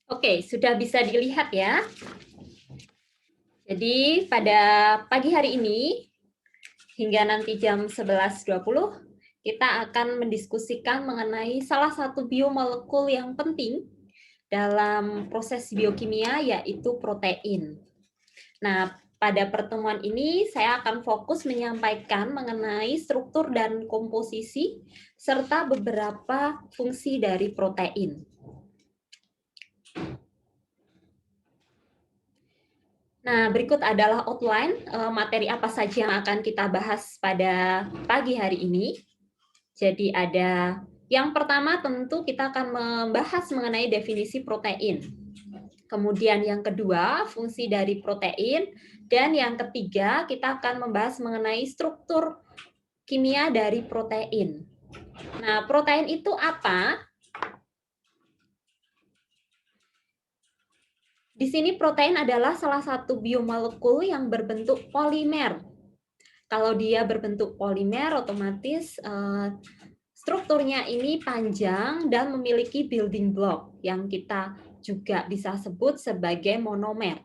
Oke, sudah bisa dilihat ya. Jadi pada pagi hari ini hingga nanti jam 11.20 kita akan mendiskusikan mengenai salah satu biomolekul yang penting dalam proses biokimia yaitu protein. Nah, pada pertemuan ini saya akan fokus menyampaikan mengenai struktur dan komposisi serta beberapa fungsi dari protein. Nah, berikut adalah outline materi apa saja yang akan kita bahas pada pagi hari ini. Jadi ada yang pertama tentu kita akan membahas mengenai definisi protein. Kemudian yang kedua, fungsi dari protein. Dan yang ketiga, kita akan membahas mengenai struktur kimia dari protein. Nah, protein itu apa? Di sini protein adalah salah satu biomolekul yang berbentuk polimer. Kalau dia berbentuk polimer, otomatis strukturnya ini panjang dan memiliki building block yang kita juga bisa sebut sebagai monomer.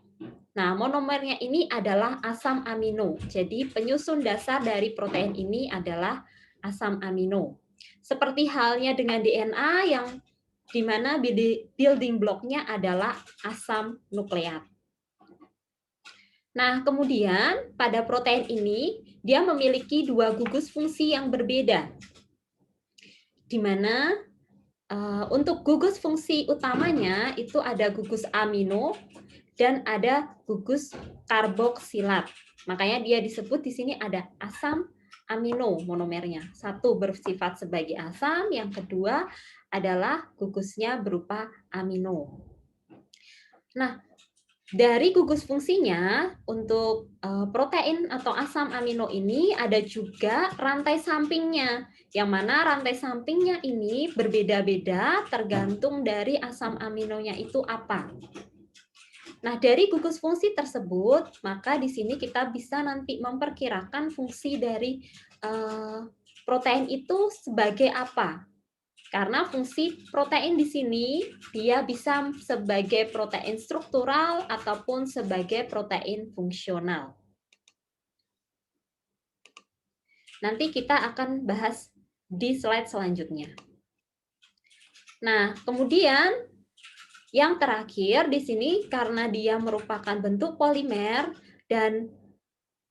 Nah, monomernya ini adalah asam amino. Jadi, penyusun dasar dari protein ini adalah asam amino. Seperti halnya dengan DNA yang di mana building block-nya adalah asam nukleat. Nah, kemudian pada protein ini, dia memiliki dua gugus fungsi yang berbeda. Di mana untuk gugus fungsi utamanya itu ada gugus amino dan ada gugus karboksilat. Makanya dia disebut di sini ada asam amino monomernya. Satu bersifat sebagai asam, yang kedua adalah gugusnya berupa amino. Nah, dari gugus fungsinya untuk protein atau asam amino ini ada juga rantai sampingnya, yang mana rantai sampingnya ini berbeda-beda tergantung dari asam aminonya itu apa. Nah, dari gugus fungsi tersebut, maka di sini kita bisa nanti memperkirakan fungsi dari protein itu sebagai apa. Karena fungsi protein di sini dia bisa sebagai protein struktural ataupun sebagai protein fungsional. Nanti kita akan bahas di slide selanjutnya. Nah, kemudian yang terakhir di sini karena dia merupakan bentuk polimer dan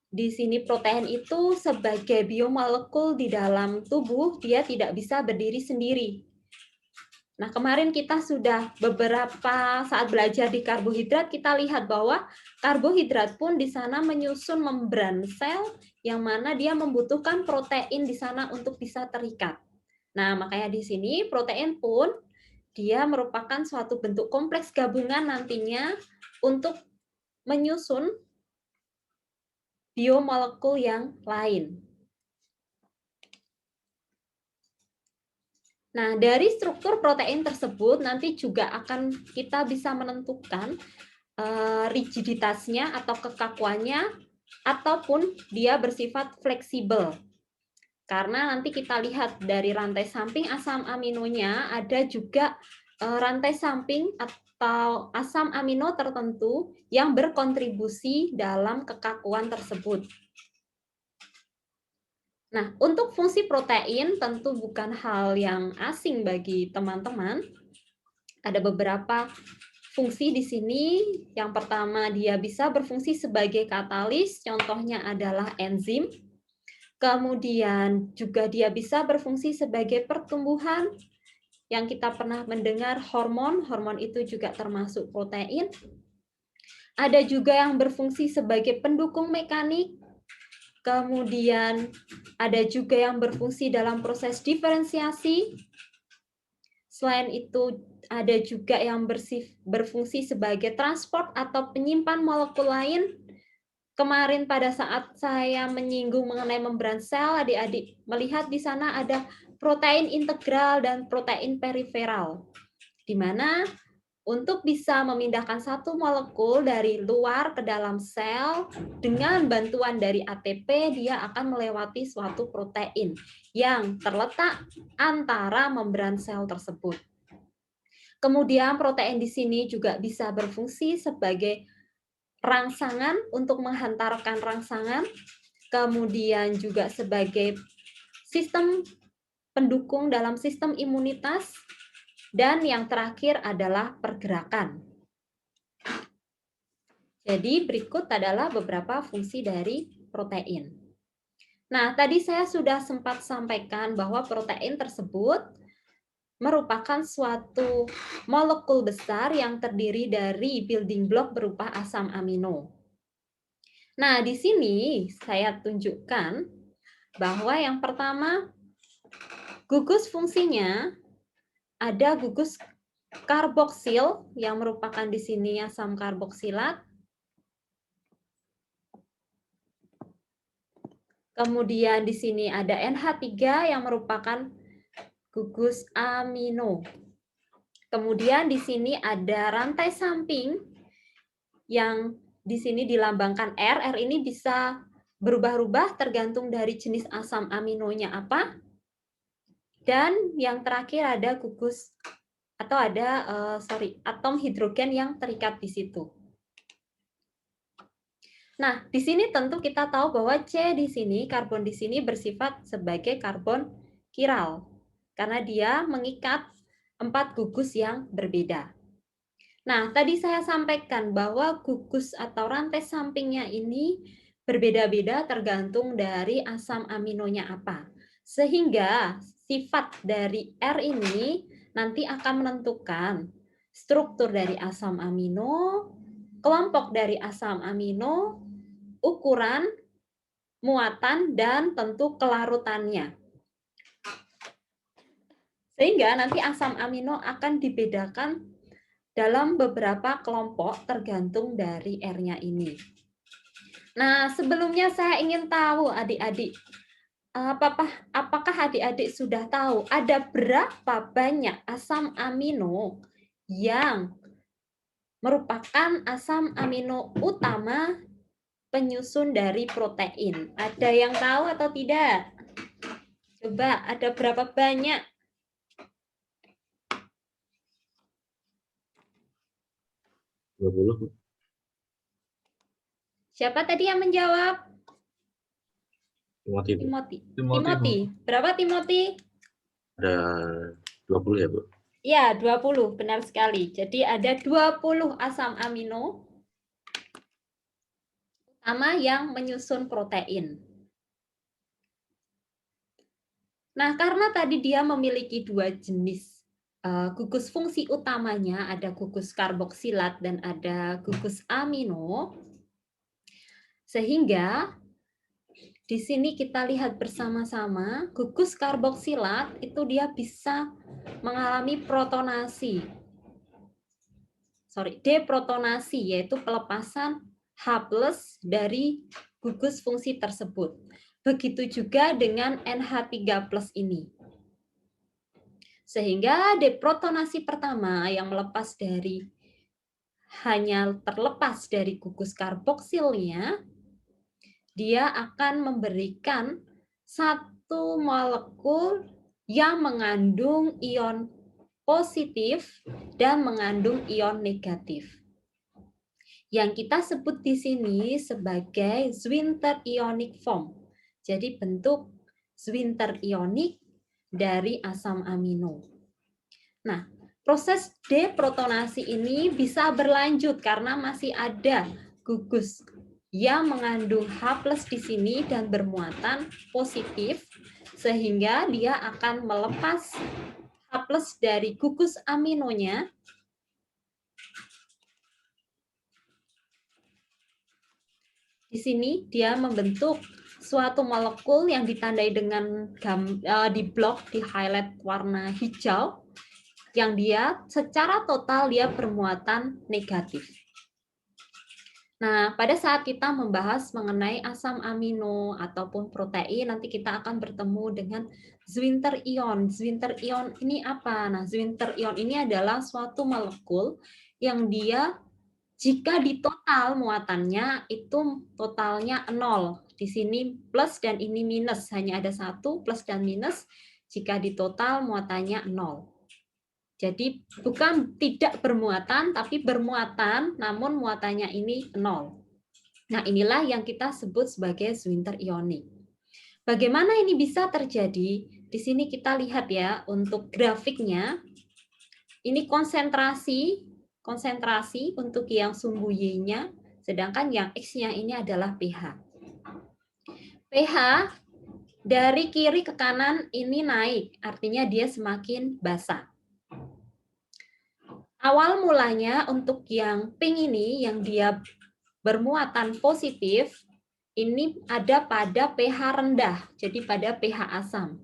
di sini protein itu sebagai biomolekul di dalam tubuh dia tidak bisa berdiri sendiri. Nah, kemarin kita sudah beberapa saat belajar di karbohidrat, kita lihat bahwa karbohidrat pun di sana menyusun membran sel yang mana dia membutuhkan protein di sana untuk bisa terikat. Nah, makanya di sini protein pun dia merupakan suatu bentuk kompleks gabungan nantinya untuk menyusun biomolekul yang lain. Nah, dari struktur protein tersebut nanti juga akan kita bisa menentukan rigiditasnya atau kekakuannya ataupun dia bersifat fleksibel. Karena nanti kita lihat dari rantai samping asam aminonya ada juga rantai samping atau asam amino tertentu yang berkontribusi dalam kekakuan tersebut. Nah, untuk fungsi protein tentu bukan hal yang asing bagi teman-teman. Ada beberapa fungsi di sini. Yang pertama, dia bisa berfungsi sebagai katalis, contohnya adalah enzim. Kemudian juga dia bisa berfungsi sebagai pertumbuhan, yang kita pernah mendengar hormon, hormon itu juga termasuk protein. Ada juga yang berfungsi sebagai pendukung mekanik, kemudian ada juga yang berfungsi dalam proses diferensiasi. Selain itu, ada juga yang berfungsi sebagai transport atau penyimpan molekul lain. Kemarin pada saat saya menyinggung mengenai membran sel, adik-adik melihat di sana ada protein integral dan protein periferal, di mana untuk bisa memindahkan satu molekul dari luar ke dalam sel dengan bantuan dari ATP, dia akan melewati suatu protein yang terletak antara membran sel tersebut. Kemudian protein di sini juga bisa berfungsi sebagai rangsangan untuk menghantarkan rangsangan, kemudian juga sebagai sistem pendukung dalam sistem imunitas, dan yang terakhir adalah pergerakan. Jadi berikut adalah beberapa fungsi dari protein. Nah, tadi saya sudah sempat sampaikan bahwa protein tersebut merupakan suatu molekul besar yang terdiri dari building block berupa asam amino. Nah, di sini saya tunjukkan bahwa yang pertama, gugus fungsinya ada gugus karboksil yang merupakan di sini asam karboksilat. Kemudian di sini ada NH3 yang merupakan gugus amino. Kemudian di sini ada rantai samping yang di sini dilambangkan R. R ini bisa berubah-ubah tergantung dari jenis asam aminonya apa. Dan yang terakhir ada gugus atau ada atom hidrogen yang terikat di situ. Nah, di sini tentu kita tahu bahwa C di sini, karbon di sini bersifat sebagai karbon kiral. Karena dia mengikat 4 gugus yang berbeda. Nah, tadi saya sampaikan bahwa gugus atau rantai sampingnya ini berbeda-beda tergantung dari asam aminonya apa. Sehingga sifat dari R ini nanti akan menentukan struktur dari asam amino, kelompok dari asam amino, ukuran, muatan, dan tentu kelarutannya. Sehingga nanti asam amino akan dibedakan dalam beberapa kelompok tergantung dari R-nya ini. Nah, sebelumnya saya ingin tahu adik-adik, apakah adik-adik sudah tahu ada berapa banyak asam amino yang merupakan asam amino utama penyusun dari protein? Ada yang tahu atau tidak? Coba, ada berapa banyak? Siapa tadi yang menjawab? Timothy. Berapa Timothy? Ada 20 ya, Bu? Ya, 20. Benar sekali. Jadi ada 20 asam amino utama yang menyusun protein. Nah, karena tadi dia memiliki 2 jenis gugus fungsi utamanya, ada gugus karboksilat dan ada gugus amino, sehingga di sini kita lihat bersama-sama, gugus karboksilat itu dia bisa mengalami protonasi. Deprotonasi, yaitu pelepasan H+ dari gugus fungsi tersebut. Begitu juga dengan NH3+ ini. Sehingga deprotonasi pertama yang melepas dari hanya terlepas dari gugus karboksilnya, dia akan memberikan satu molekul yang mengandung ion positif dan mengandung ion negatif. Yang kita sebut di sini sebagai Zwinter ionic form. Jadi bentuk Zwinter ionik dari asam amino. Nah, proses deprotonasi ini bisa berlanjut karena masih ada gugus yang mengandung H+ di sini dan bermuatan positif, sehingga dia akan melepas H+ dari gugus aminonya. Di sini dia membentuk suatu molekul yang ditandai dengan di blok, di highlight warna hijau, yang dia secara total dia bermuatan negatif. Nah, pada saat kita membahas mengenai asam amino ataupun protein, nanti kita akan bertemu dengan Zwinter ion. Zwinter ion ini apa? Nah, Zwinter ion ini adalah suatu molekul yang dia jika di total muatannya itu totalnya 0. Di sini plus dan ini minus, hanya ada 1 plus dan minus. Jika di total muatannya 0. Jadi bukan tidak bermuatan, tapi bermuatan, namun muatannya ini 0. Nah, inilah yang kita sebut sebagai Zwinter ionik. Bagaimana ini bisa terjadi? Di sini kita lihat ya, untuk grafiknya, ini konsentrasi untuk yang sumbu Y-nya, sedangkan yang X-nya ini adalah pH. pH dari kiri ke kanan ini naik, artinya dia semakin basah. Awal mulanya untuk yang pink ini, yang dia bermuatan positif, ini ada pada pH rendah, jadi pada pH asam.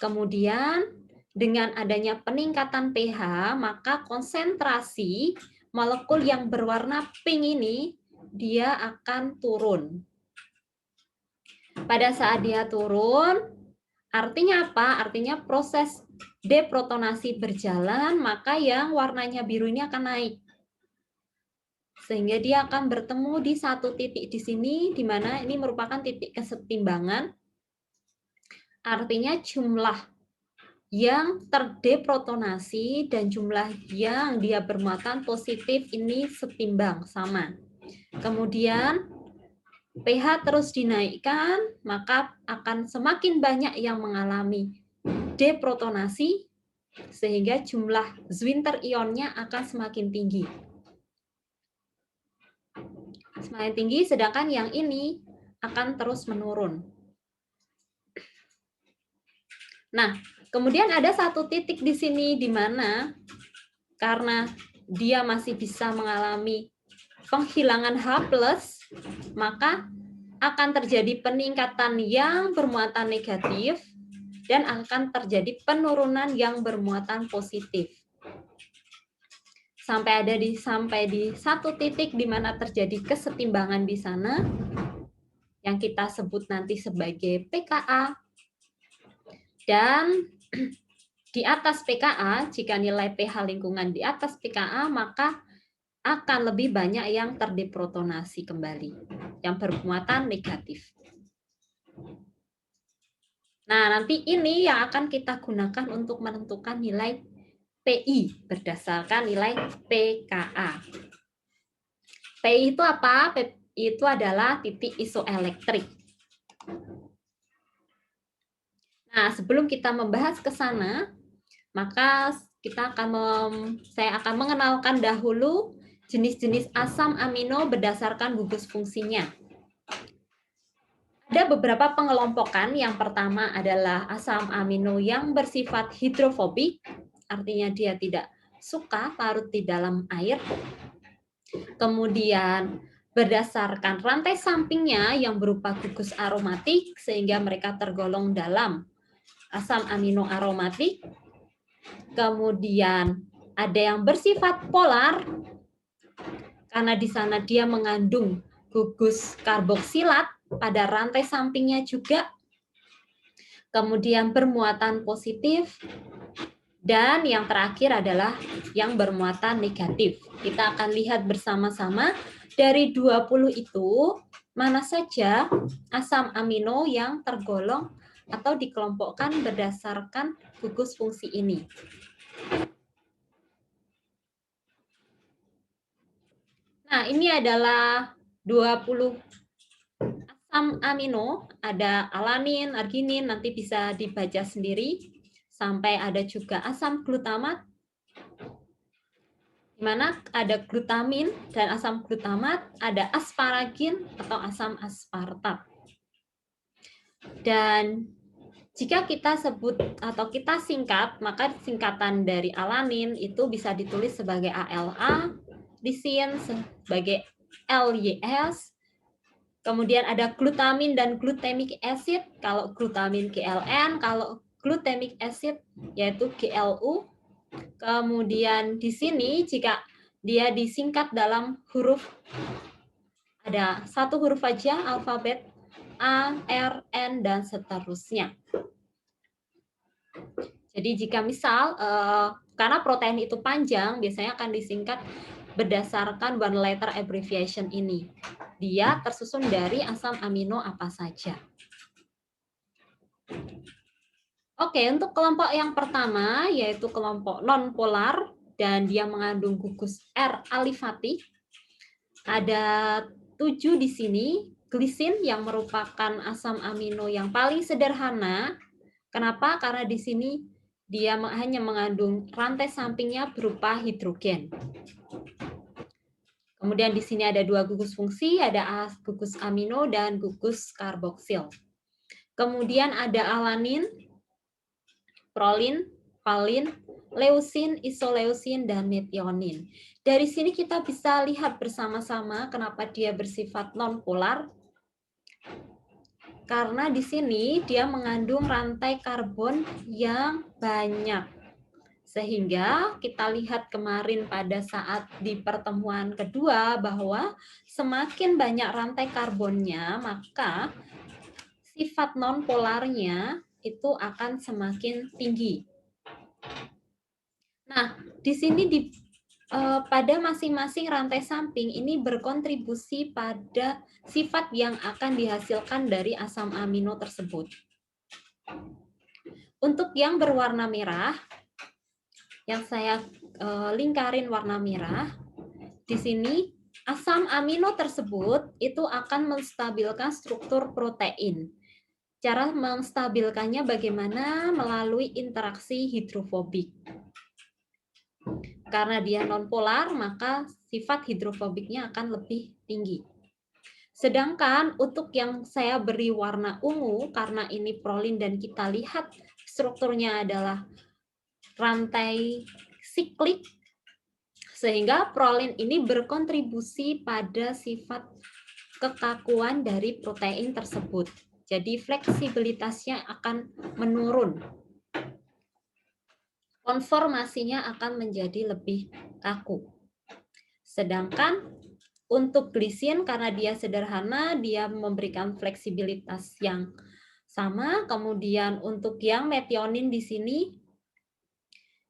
Kemudian dengan adanya peningkatan pH, maka konsentrasi molekul yang berwarna pink ini dia akan turun. Pada saat dia turun, artinya apa? Artinya proses deprotonasi berjalan, maka yang warnanya biru ini akan naik. Sehingga dia akan bertemu di satu titik di sini, di mana ini merupakan titik kesetimbangan. Artinya jumlah yang terdeprotonasi dan jumlah yang dia bermuatan positif ini setimbang, sama. Kemudian pH terus dinaikkan, maka akan semakin banyak yang mengalami deprotonasi, sehingga jumlah Zwinter ionnya akan semakin tinggi. Semakin tinggi, sedangkan yang ini akan terus menurun. Nah, kemudian ada satu titik di sini di mana karena dia masih bisa mengalami penghilangan H+, maka akan terjadi peningkatan yang bermuatan negatif dan akan terjadi penurunan yang bermuatan positif. Sampai di satu titik di mana terjadi kesetimbangan di sana yang kita sebut nanti sebagai pKa. Dan di atas pKa, jika nilai pH lingkungan di atas pKa, maka akan lebih banyak yang terdeprotonasi kembali, yang bermuatan negatif. Nah, nanti ini yang akan kita gunakan untuk menentukan nilai PI berdasarkan nilai pKa. PI itu apa? PI itu adalah titik isoelektrik. Nah, sebelum kita membahas ke sana, maka saya akan mengenalkan dahulu jenis-jenis asam amino berdasarkan gugus fungsinya. Ada beberapa pengelompokan. Yang pertama adalah asam amino yang bersifat hidrofobik, artinya dia tidak suka larut di dalam air. Kemudian berdasarkan rantai sampingnya yang berupa gugus aromatik, sehingga mereka tergolong dalam asam amino aromatik. Kemudian ada yang bersifat polar, karena di sana dia mengandung gugus karboksilat pada rantai sampingnya juga. Kemudian bermuatan positif. Dan yang terakhir adalah yang bermuatan negatif. Kita akan lihat bersama-sama dari 20 itu, mana saja asam amino yang tergolong atau dikelompokkan berdasarkan gugus fungsi ini. Nah, ini adalah 20 asam amino, ada alanin, arginin, nanti bisa dibaca sendiri. Sampai ada juga asam glutamat, di mana ada glutamin dan asam glutamat, ada asparagin atau asam aspartat. Dan jika kita sebut atau kita singkat, maka singkatan dari alanin itu bisa ditulis sebagai ALA, lisin sebagai LYS. Kemudian ada glutamin dan glutamic acid, kalau glutamin GLN, kalau glutamic acid yaitu GLU. Kemudian di sini jika dia disingkat dalam huruf, ada satu huruf aja, alfabet A, R, N, dan seterusnya. Jadi jika misal, karena protein itu panjang, biasanya akan disingkat berdasarkan one letter abbreviation ini. Dia tersusun dari asam amino apa saja. Oke, untuk kelompok yang pertama yaitu kelompok nonpolar dan dia mengandung gugus R alifati. Ada 7 di sini, glisin yang merupakan asam amino yang paling sederhana. Kenapa? Karena di sini dia hanya mengandung rantai sampingnya berupa hidrogen. Kemudian di sini ada 2 gugus fungsi, ada gugus amino dan gugus karboksil. Kemudian ada alanin, prolin, valin, leusin, isoleusin, dan metionin. Dari sini kita bisa lihat bersama-sama kenapa dia bersifat nonpolar. Karena di sini dia mengandung rantai karbon yang banyak. Sehingga kita lihat kemarin pada saat di pertemuan kedua bahwa semakin banyak rantai karbonnya, maka sifat nonpolarnya itu akan semakin tinggi. Nah, di sini pada masing-masing rantai samping ini berkontribusi pada sifat yang akan dihasilkan dari asam amino tersebut. Untuk yang berwarna merah, yang saya lingkarin warna merah, di sini asam amino tersebut itu akan menstabilkan struktur protein. Cara menstabilkannya bagaimana? Melalui interaksi hidrofobik. Karena dia nonpolar, maka sifat hidrofobiknya akan lebih tinggi. Sedangkan untuk yang saya beri warna ungu, karena ini prolin dan kita lihat strukturnya adalah rantai siklik, sehingga prolin ini berkontribusi pada sifat kekakuan dari protein tersebut. Jadi fleksibilitasnya akan menurun. Konformasinya akan menjadi lebih kaku. Sedangkan untuk glisin karena dia sederhana, dia memberikan fleksibilitas yang sama. Kemudian untuk yang metionin di sini,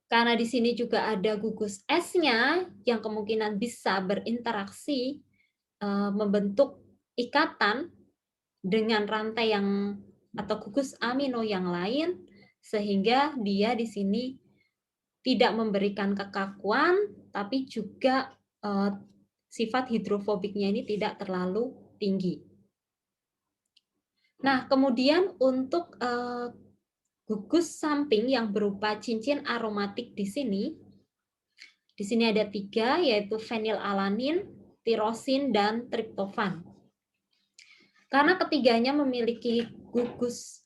karena di sini juga ada gugus S-nya yang kemungkinan bisa berinteraksi membentuk ikatan dengan rantai yang atau gugus amino yang lain, sehingga dia di sini tidak memberikan kekakuan, tapi juga sifat hidrofobiknya ini tidak terlalu tinggi. Nah, kemudian untuk gugus samping yang berupa cincin aromatik di sini ada 3, yaitu fenilalanin, tirosin, dan triptofan. Karena ketiganya memiliki gugus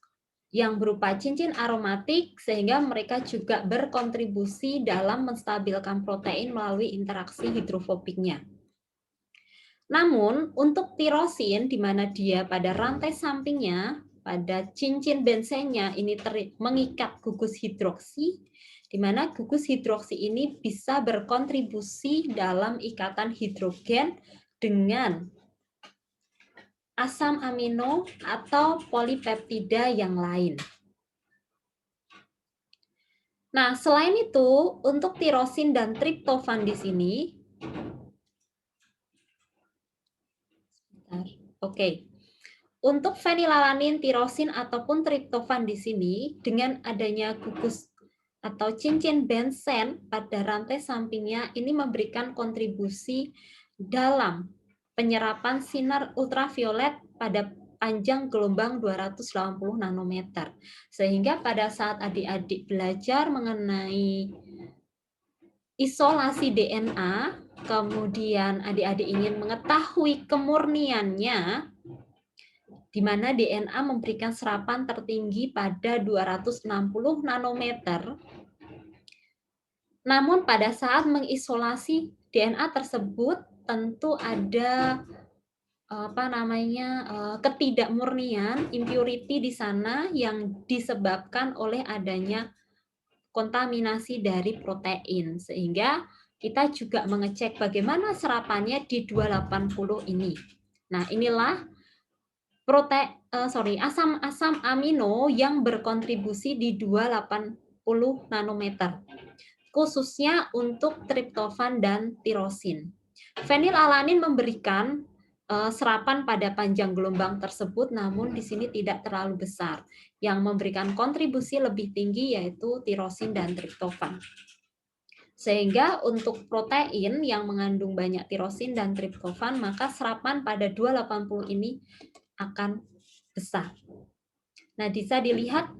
yang berupa cincin aromatik, sehingga mereka juga berkontribusi dalam menstabilkan protein melalui interaksi hidrofobiknya. Namun, untuk tirosin, di mana dia pada rantai sampingnya, pada cincin bensennya ini mengikat gugus hidroksi, di mana gugus hidroksi ini bisa berkontribusi dalam ikatan hidrogen dengan asam amino atau polipeptida yang lain. Nah, selain itu, untuk tirosin dan triptofan di sini, Oke. Untuk fenilalanin, tirosin ataupun triptofan di sini dengan adanya gugus atau cincin bensen pada rantai sampingnya ini memberikan kontribusi dalam penyerapan sinar ultraviolet pada panjang gelombang 280 nanometer. Sehingga pada saat adik-adik belajar mengenai isolasi DNA, kemudian adik-adik ingin mengetahui kemurniannya, di mana DNA memberikan serapan tertinggi pada 260 nanometer. Namun pada saat mengisolasi DNA tersebut tentu ada ketidakmurnian, impurity di sana yang disebabkan oleh adanya kontaminasi dari protein, sehingga kita juga mengecek bagaimana serapannya di 280 ini. Nah, inilah asam-asam amino yang berkontribusi di 280 nanometer, khususnya untuk triptofan dan tirosin. Fenilalanin memberikan serapan pada panjang gelombang tersebut, namun di sini tidak terlalu besar. Yang memberikan kontribusi lebih tinggi yaitu tirosin dan triptofan. Sehingga untuk protein yang mengandung banyak tirosin dan triptofan, maka serapan pada 280 ini akan besar. Nah, bisa dilihat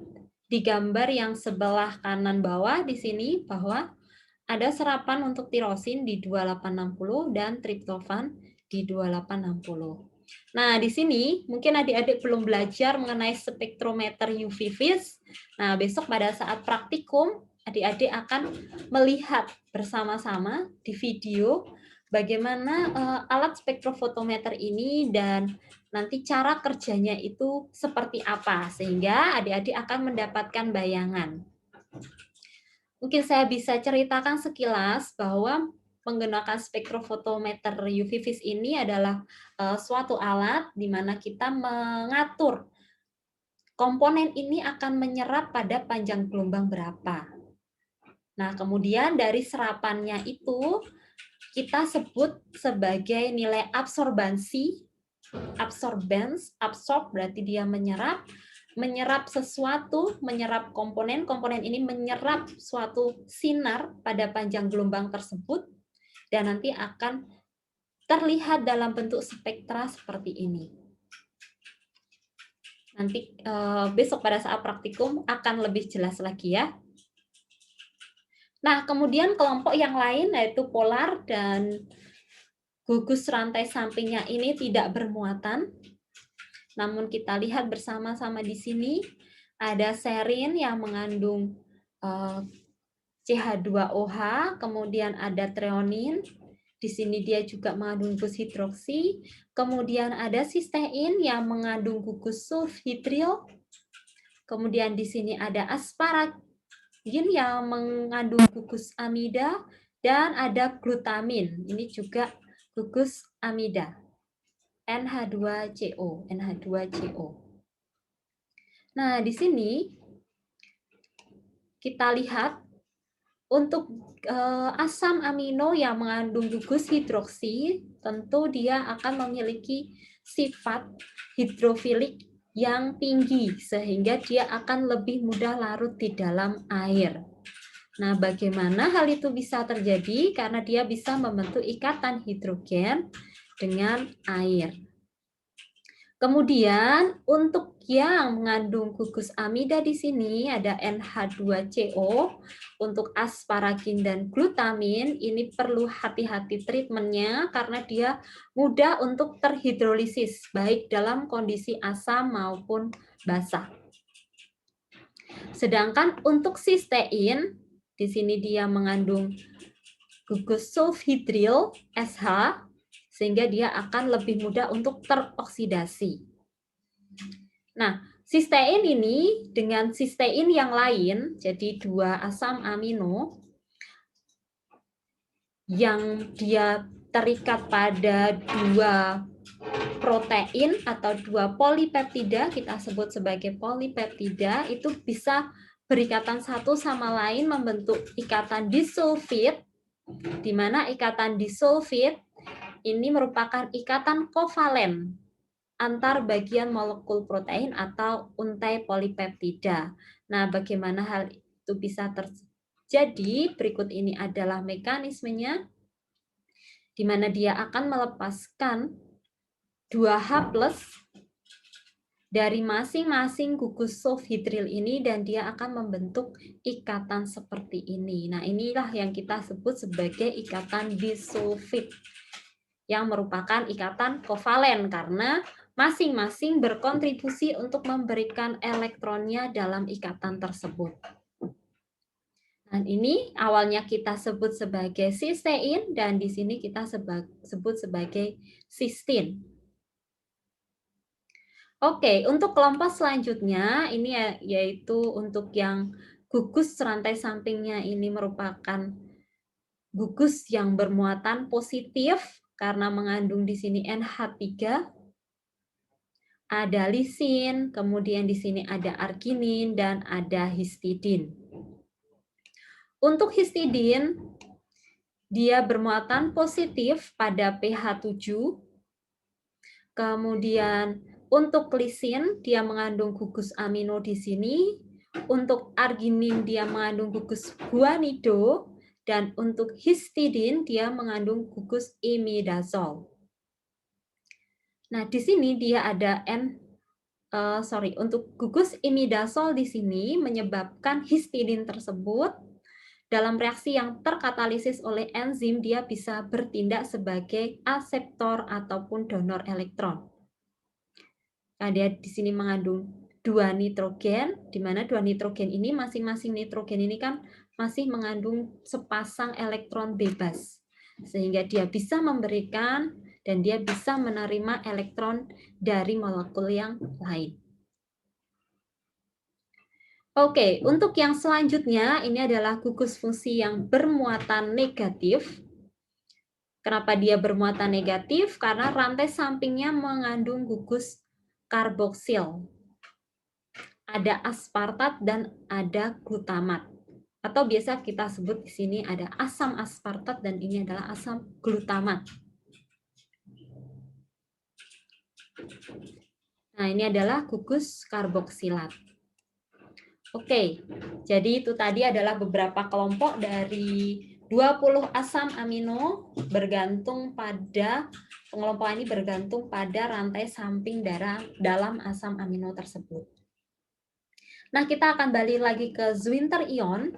di gambar yang sebelah kanan bawah di sini bahwa ada serapan untuk tirosin di 2860 dan triptofan di 2860. Nah, di sini mungkin adik-adik belum belajar mengenai spektrometer UV vis. Nah, besok pada saat praktikum, adik-adik akan melihat bersama-sama di video bagaimana alat spektrofotometer ini dan nanti cara kerjanya itu seperti apa, sehingga adik-adik akan mendapatkan bayangan. Mungkin saya bisa ceritakan sekilas bahwa menggunakan spektrofotometer UV vis ini adalah suatu alat di mana kita mengatur komponen ini akan menyerap pada panjang gelombang berapa. Nah, kemudian dari serapannya itu kita sebut sebagai nilai absorbansi. Absorb berarti dia menyerap sesuatu, menyerap komponen ini menyerap suatu sinar pada panjang gelombang tersebut, dan nanti akan terlihat dalam bentuk spektra seperti ini. Nanti besok pada saat praktikum akan lebih jelas lagi ya. Nah, kemudian kelompok yang lain yaitu polar dan gugus rantai sampingnya ini tidak bermuatan. Namun kita lihat bersama-sama di sini ada serin yang mengandung CH2OH, kemudian ada treonin. Di sini dia juga mengandung gugus hidroksi. Kemudian ada sistein yang mengandung gugus sulfhidril. Kemudian di sini ada asparagin yang mengandung gugus amida, dan ada glutamin. Ini juga gugus amida. NH2CO. Nah, di sini kita lihat untuk asam amino yang mengandung gugus hidroksi, tentu dia akan memiliki sifat hidrofilik yang tinggi, sehingga dia akan lebih mudah larut di dalam air. Nah, bagaimana hal itu bisa terjadi? Karena dia bisa membentuk ikatan hidrogen dengan air. Kemudian untuk yang mengandung gugus amida di sini ada NH2CO. Untuk asparagin dan glutamin ini perlu hati-hati treatmentnya karena dia mudah untuk terhidrolisis baik dalam kondisi asam maupun basah. Sedangkan untuk sistein di sini dia mengandung gugus sulfhidril SH, sehingga dia akan lebih mudah untuk teroksidasi. Nah, sistein ini dengan sistein yang lain, jadi dua asam amino yang dia terikat pada dua protein atau dua polipeptida, kita sebut sebagai polipeptida, itu bisa berikatan satu sama lain membentuk ikatan disulfid, di mana ikatan disulfid ini merupakan ikatan kovalen antar bagian molekul protein atau untai polipeptida. Nah, bagaimana hal itu bisa terjadi? Berikut ini adalah mekanismenya, di mana dia akan melepaskan 2H+ dari masing-masing gugus sulfhidril ini, dan dia akan membentuk ikatan seperti ini. Nah, inilah yang kita sebut sebagai ikatan disulfid, yang merupakan ikatan kovalen karena masing-masing berkontribusi untuk memberikan elektronnya dalam ikatan tersebut. Dan ini awalnya kita sebut sebagai sistein, dan di sini kita sebut sebagai sistin. Oke, untuk kelompok selanjutnya ini yaitu untuk yang gugus rantai sampingnya ini merupakan gugus yang bermuatan positif karena mengandung di sini NH3, ada lisin, kemudian di sini ada arginin, dan ada histidin. Untuk histidin, dia bermuatan positif pada pH 7, Kemudian untuk lisin dia mengandung gugus amino di sini. Untuk arginin dia mengandung gugus guanido, dan untuk histidin dia mengandung gugus imidazol. Nah, di sini dia ada untuk gugus imidazol di sini menyebabkan histidin tersebut dalam reaksi yang terkatalisis oleh enzim, dia bisa bertindak sebagai aseptor ataupun donor elektron. Nah, dia di sini mengandung 2 nitrogen, di mana 2 nitrogen ini masing-masing nitrogen ini kan masih mengandung sepasang elektron bebas. Sehingga dia bisa memberikan dan dia bisa menerima elektron dari molekul yang lain. Oke, untuk yang selanjutnya ini adalah gugus fungsi yang bermuatan negatif. Kenapa dia bermuatan negatif? Karena rantai sampingnya mengandung gugus karboksil. Ada aspartat dan ada glutamat. Atau biasa kita sebut di sini ada asam aspartat dan ini adalah asam glutamat. Nah, ini adalah gugus karboksilat. Oke, jadi itu tadi adalah beberapa kelompok dari 20 asam amino bergantung pada pengelompokan ini bergantung pada rantai samping darah dalam asam amino tersebut. Nah, kita akan balik lagi ke Zwinter ion.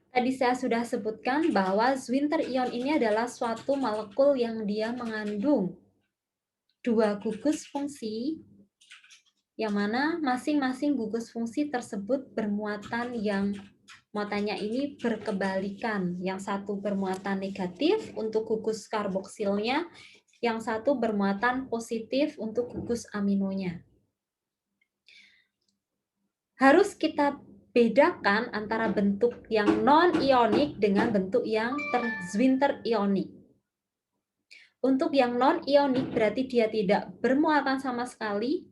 Tadi saya sudah sebutkan bahwa Zwinter ion ini adalah suatu molekul yang dia mengandung 2 gugus fungsi, yang mana masing-masing gugus fungsi tersebut bermuatan yang muatannya ini berkebalikan. Yang satu bermuatan negatif untuk gugus karboksilnya, yang satu bermuatan positif untuk gugus aminonya. Harus kita bedakan antara bentuk yang non-ionik dengan bentuk yang Zwinter ionik. Untuk yang non-ionik berarti dia tidak bermuatan sama sekali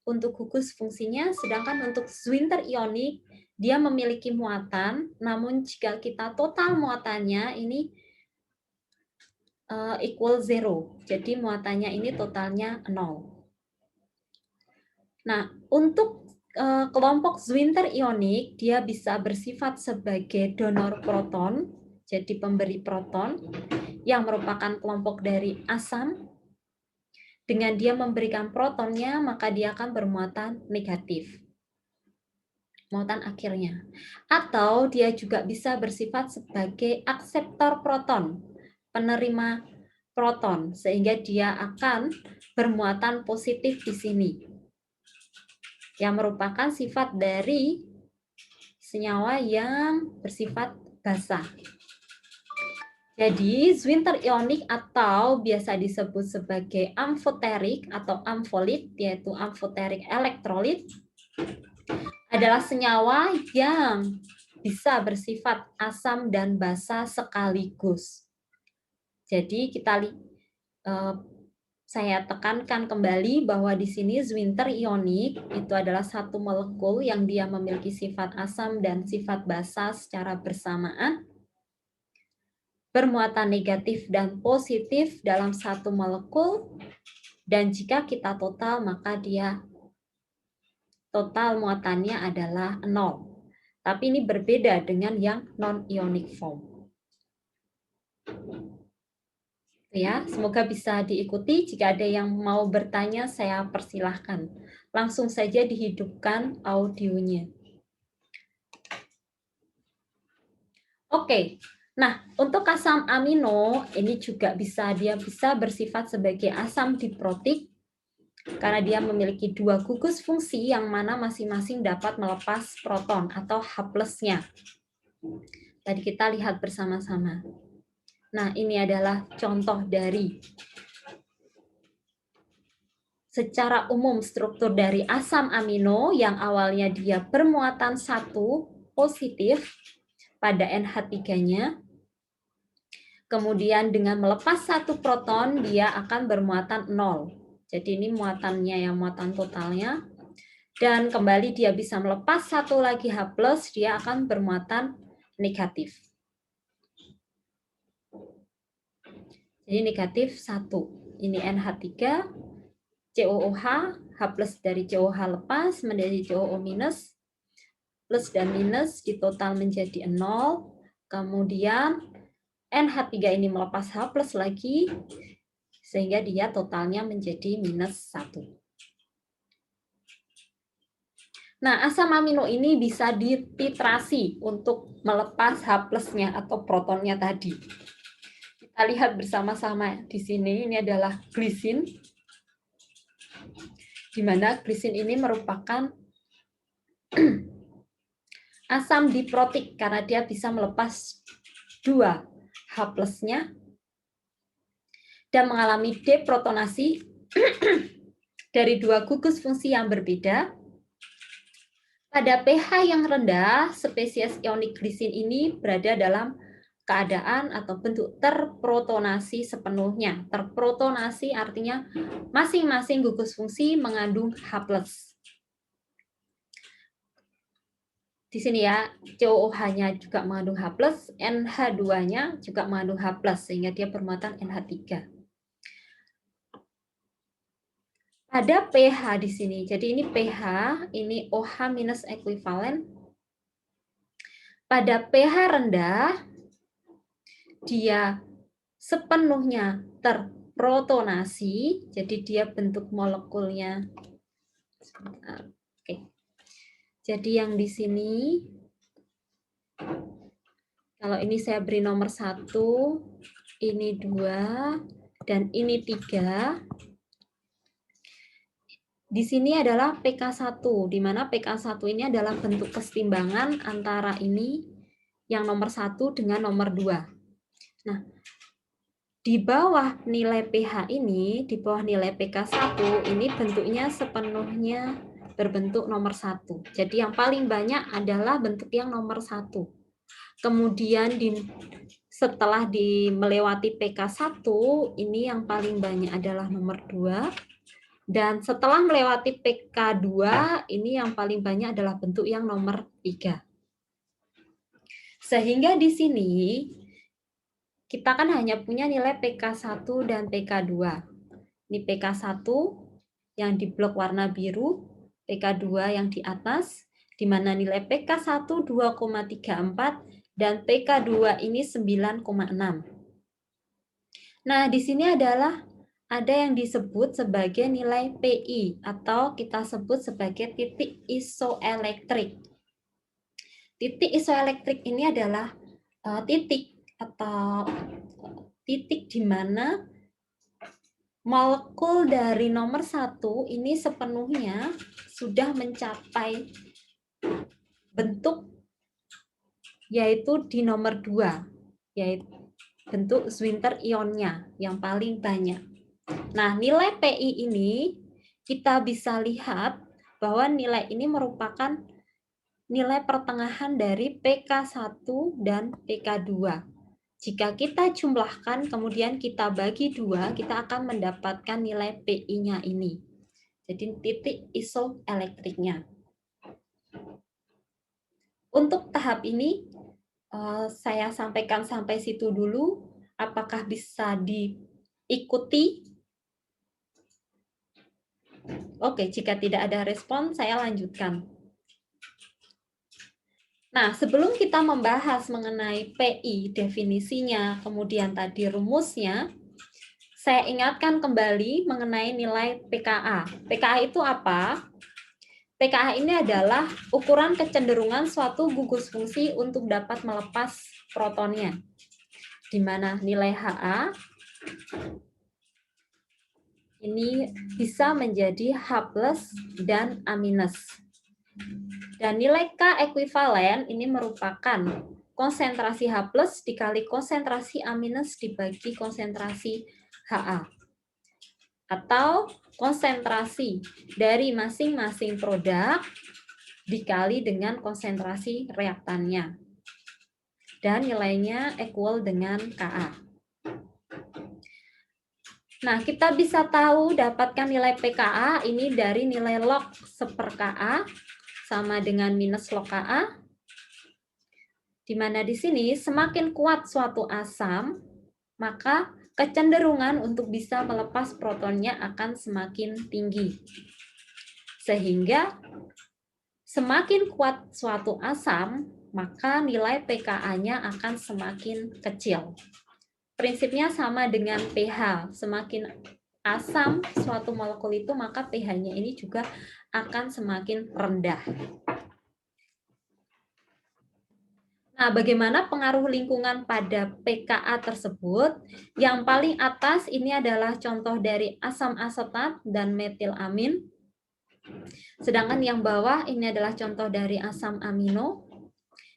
untuk gugus fungsinya, sedangkan untuk Zwinter ionik dia memiliki muatan, namun jika kita total muatannya ini equal 0. Jadi muatannya ini totalnya 0. Nah, untuk kelompok Zwinter ionik, dia bisa bersifat sebagai donor proton, jadi pemberi proton, yang merupakan kelompok dari asam. Dengan dia memberikan protonnya, maka dia akan bermuatan negatif. Muatan akhirnya. Atau dia juga bisa bersifat sebagai akseptor proton, penerima proton, sehingga dia akan bermuatan positif di sini, yang merupakan sifat dari senyawa yang bersifat basah. Jadi, Zwinter ionik atau biasa disebut sebagai amphoteric atau ampholit, yaitu amphoteric elektrolit, adalah senyawa yang bisa bersifat asam dan basa sekaligus. Jadi, saya tekankan kembali bahwa di sini Zwinter ionik itu adalah satu molekul yang dia memiliki sifat asam dan sifat basa secara bersamaan, bermuatan negatif dan positif dalam satu molekul, dan jika kita total maka dia total muatannya adalah 0. Tapi ini berbeda dengan yang non-ionic form. Ya, semoga bisa diikuti. Jika ada yang mau bertanya, saya persilahkan. Langsung saja dihidupkan audionya. Oke. Nah, untuk asam amino ini juga dia bisa bersifat sebagai asam diprotik karena dia memiliki 2 gugus fungsi yang mana masing-masing dapat melepas proton atau H+-nya. Tadi kita lihat bersama-sama. Nah, ini adalah contoh dari secara umum struktur dari asam amino yang awalnya dia bermuatan 1 positif pada NH3-nya. Kemudian dengan melepas 1 proton, dia akan bermuatan 0. Jadi ini muatannya yang muatan totalnya. Dan kembali dia bisa melepas 1 lagi H+, dia akan bermuatan negatif. Jadi negatif 1. ini NH3, COOH, H plus dari COH lepas menjadi COO minus, plus dan minus di total menjadi 0, kemudian NH3 ini melepas H plus lagi, sehingga dia totalnya menjadi minus 1. Nah, asam amino ini bisa dititrasi untuk melepas H plusnya atau protonnya tadi. Kita lihat bersama-sama di sini, ini adalah glisin, di mana glisin ini merupakan asam diprotik karena dia bisa melepas 2 H plusnya dan mengalami deprotonasi dari 2 gugus fungsi yang berbeda. Pada pH yang rendah, spesies ionik glisin ini berada dalam keadaan atau bentuk terprotonasi sepenuhnya. Terprotonasi artinya masing-masing gugus fungsi mengandung H+. Di sini ya, COOH-nya juga mengandung H+, NH2-nya juga mengandung H+, sehingga dia bermuatan NH3. Ada pH di sini. Jadi ini pH, ini OH minus ekuivalen. Pada pH rendah, dia sepenuhnya terprotonasi, jadi dia bentuk molekulnya. Oke. Jadi yang di sini, kalau ini saya beri nomor 1, ini 2, dan ini 3. Di sini adalah pK1, di mana pK1 ini adalah bentuk kesetimbangan antara ini yang nomor 1 dengan nomor 2. Nah, di bawah nilai pH ini, di bawah nilai pK1, ini bentuknya sepenuhnya berbentuk nomor 1. Jadi yang paling banyak adalah bentuk yang nomor 1. Kemudian setelah melewati pK1, ini yang paling banyak adalah nomor 2. Dan setelah melewati pK2, ini yang paling banyak adalah bentuk yang nomor 3. Sehingga di sini, kita kan hanya punya nilai pK1 dan pK2. Ini pK1 yang di blok warna biru, pK2 yang di atas, di mana nilai pK1 2,34 dan pK2 ini 9,6. Nah, di sini adalah ada yang disebut sebagai nilai PI atau kita sebut sebagai titik isoelektrik. Titik isoelektrik ini adalah titik atau titik di mana molekul dari nomor 1 ini sepenuhnya sudah mencapai bentuk yaitu di nomor 2, yaitu bentuk Zwinter ionnya yang paling banyak. Nah, nilai PI ini kita bisa lihat bahwa nilai ini merupakan nilai pertengahan dari pK1 dan pK2. Jika kita jumlahkan, kemudian kita bagi 2, kita akan mendapatkan nilai PI-nya ini. Jadi titik isoelektriknya. Untuk tahap ini, saya sampaikan sampai situ dulu. Apakah bisa diikuti? Oke, jika tidak ada respon, saya lanjutkan. Nah, sebelum kita membahas mengenai PI, definisinya, kemudian tadi rumusnya, saya ingatkan kembali mengenai nilai pKa. pKa itu apa? pKa ini adalah ukuran kecenderungan suatu gugus fungsi untuk dapat melepas protonnya, di mana nilai Ha ini bisa menjadi H+ dan A-. Dan nilai K ekuivalen ini merupakan konsentrasi H+ dikali konsentrasi A- dibagi konsentrasi Ha. Atau konsentrasi dari masing-masing produk dikali dengan konsentrasi reaktannya. Dan nilainya equal dengan Ka. Nah, kita bisa tahu dapatkan nilai pKa ini dari nilai log 1/Ka sama dengan minus log Ka. Di mana di sini semakin kuat suatu asam, maka kecenderungan untuk bisa melepas protonnya akan semakin tinggi. Sehingga semakin kuat suatu asam, maka nilai pKa-nya akan semakin kecil. Prinsipnya sama dengan pH. Semakin asam suatu molekul itu, maka pH-nya ini juga akan semakin rendah. Nah, bagaimana pengaruh lingkungan pada pKa tersebut? Yang paling atas ini adalah contoh dari asam asetat dan metilamin. Sedangkan yang bawah ini adalah contoh dari asam amino.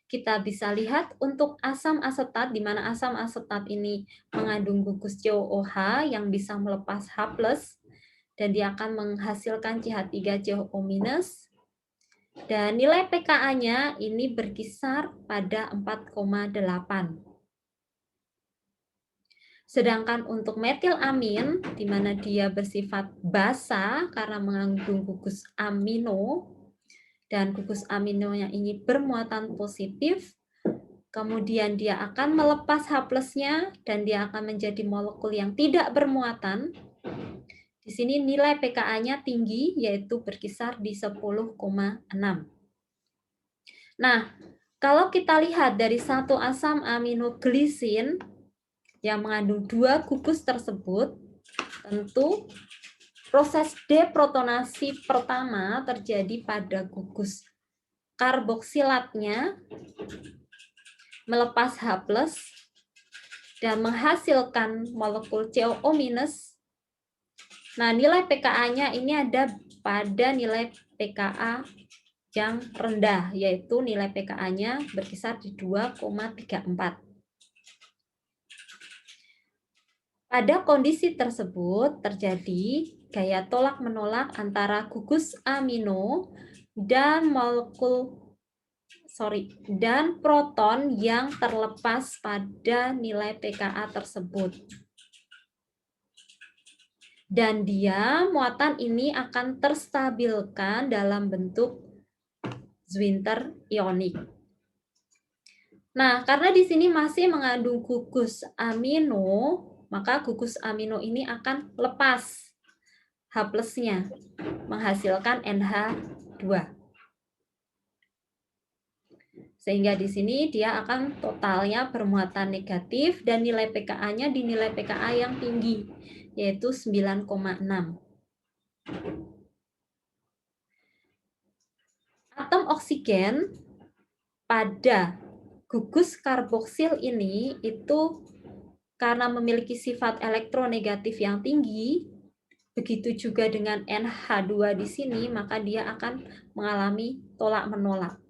Kita bisa lihat untuk asam asetat, di mana asam asetat ini mengandung gugus COOH yang bisa melepas H+, dan dia akan menghasilkan CH3COO-. Dan nilai pKa-nya ini berkisar pada 4,8. Sedangkan untuk metilamin, di mana dia bersifat basa karena mengandung gugus amino, dan gugus aminonya ini bermuatan positif, kemudian dia akan melepas H+-nya dan dia akan menjadi molekul yang tidak bermuatan. Di sini nilai pKa-nya tinggi, yaitu berkisar di 10,6. Nah, kalau kita lihat dari satu asam aminoglisin yang mengandung 2 gugus tersebut, tentu proses deprotonasi pertama terjadi pada gugus karboksilatnya, melepas H+, dan menghasilkan molekul COO-. Nah, nilai pKa-nya ini ada pada nilai pKa yang rendah, yaitu nilai pKa-nya berkisar di 2,34. Pada kondisi tersebut terjadi gaya tolak-menolak antara gugus amino dan dan proton yang terlepas pada nilai pKa tersebut. Dan muatan ini akan terstabilkan dalam bentuk Zwinter ionik. Nah, karena di sini masih mengandung gugus amino, maka gugus amino ini akan lepas H+-nya, menghasilkan NH2. Sehingga di sini dia akan totalnya bermuatan negatif dan nilai pKa-nya di nilai pKa yang tinggi, yaitu 9,6. Atom oksigen pada gugus karboksil ini itu karena memiliki sifat elektronegatif yang tinggi, begitu juga dengan NH2 di sini, maka dia akan mengalami tolak-menolak.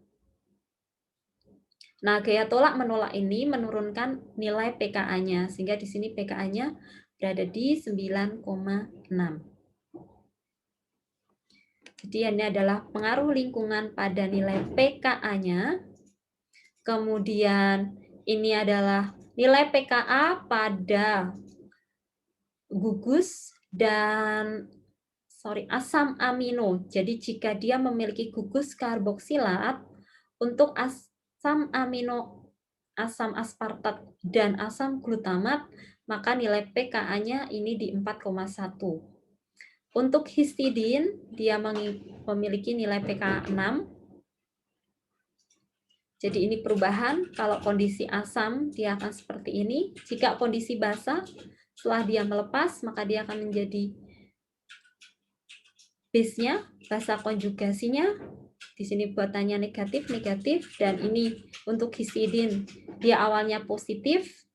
Nah, gaya tolak-menolak ini menurunkan nilai pKa-nya, sehingga di sini pKa-nya berada di 9,6. Jadi ini adalah pengaruh lingkungan pada nilai pKa-nya. Kemudian ini adalah nilai pKa pada gugus dan asam amino. Jadi jika dia memiliki gugus karboksilat, untuk asam amino, asam aspartat, dan asam glutamat, maka nilai pKa-nya ini di 4,1. Untuk histidin, dia memiliki nilai pKa 6. Jadi ini perubahan, kalau kondisi asam dia akan seperti ini. Jika kondisi basa, setelah dia melepas, maka dia akan menjadi base-nya, basa konjugasinya. Di sini buatannya negatif, dan ini untuk histidin, dia awalnya positif,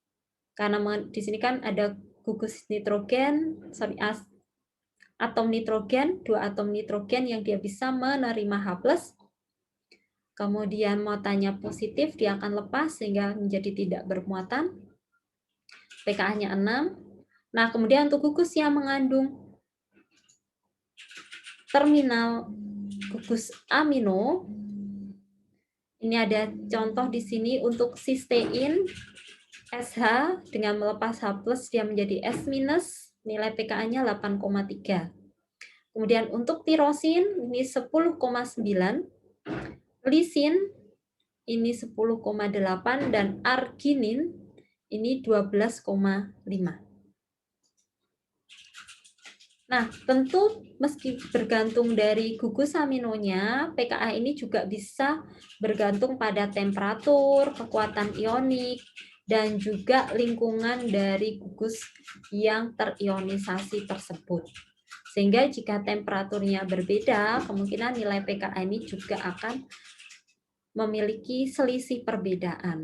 karena di sini kan ada gugus nitrogen, atom nitrogen, 2 atom nitrogen yang dia bisa menerima H+. Kemudian muatannya positif, dia akan lepas sehingga menjadi tidak bermuatan. pKa-nya 6. Nah, kemudian untuk gugus yang mengandung terminal gugus amino, ini ada contoh di sini untuk sistein SH dengan melepas H+, dia menjadi S-, nilai pKa-nya 8,3. Kemudian untuk tirosin ini 10,9. Lisin ini 10,8 dan arginin ini 12,5. Nah, tentu meski bergantung dari gugus aminonya, pKa ini juga bisa bergantung pada temperatur, kekuatan ionik, dan juga lingkungan dari gugus yang terionisasi tersebut. Sehingga jika temperaturnya berbeda, kemungkinan nilai pKa ini juga akan memiliki selisih perbedaan.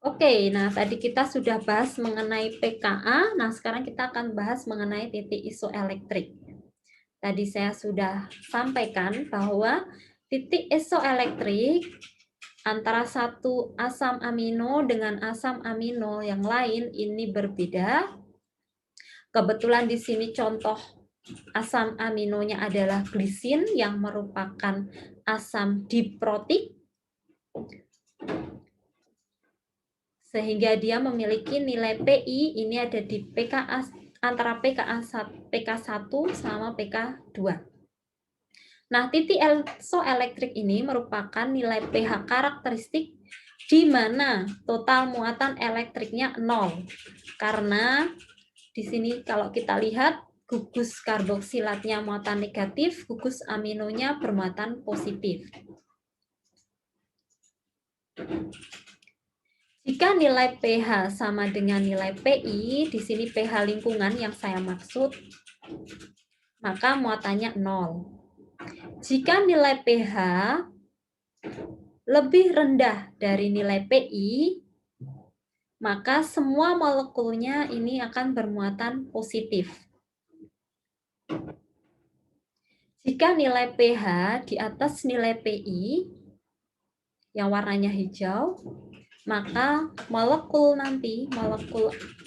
Oke, nah tadi kita sudah bahas mengenai pKa, nah sekarang kita akan bahas mengenai titik isoelektrik. Tadi saya sudah sampaikan bahwa titik isoelektrik antara satu asam amino dengan asam amino yang lain ini berbeda. Kebetulan di sini contoh asam aminonya adalah glisin yang merupakan asam diprotik, sehingga dia memiliki nilai PI ini ada di pKa antara pK1 sama pK2. Nah, titik isoelektrik ini merupakan nilai pH karakteristik di mana total muatan elektriknya 0. Karena di sini kalau kita lihat gugus karboksilatnya muatan negatif, gugus aminonya bermuatan positif. Jika nilai pH sama dengan nilai PI, di sini pH lingkungan yang saya maksud, maka muatannya 0. Jika nilai pH lebih rendah dari nilai PI, maka semua molekulnya ini akan bermuatan positif. Jika nilai pH di atas nilai PI, yang warnanya hijau, maka molekul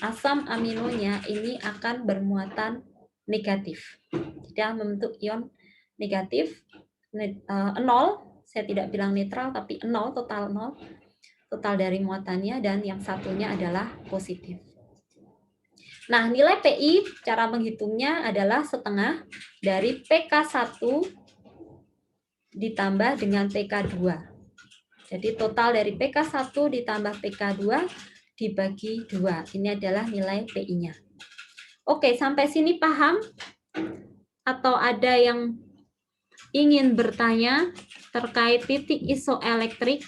asam aminonya ini akan bermuatan negatif. Tidak membentuk ion negatif, 0, saya tidak bilang netral, tapi 0, total 0, total dari muatannya, dan yang satunya adalah positif. Nah, nilai PI, cara menghitungnya adalah setengah dari pK1 ditambah dengan pK2. Jadi total dari pK1 ditambah pK2 dibagi 2. Ini adalah nilai PI-nya. Oke, sampai sini paham? Atau ada yang ingin bertanya terkait titik isoelektrik?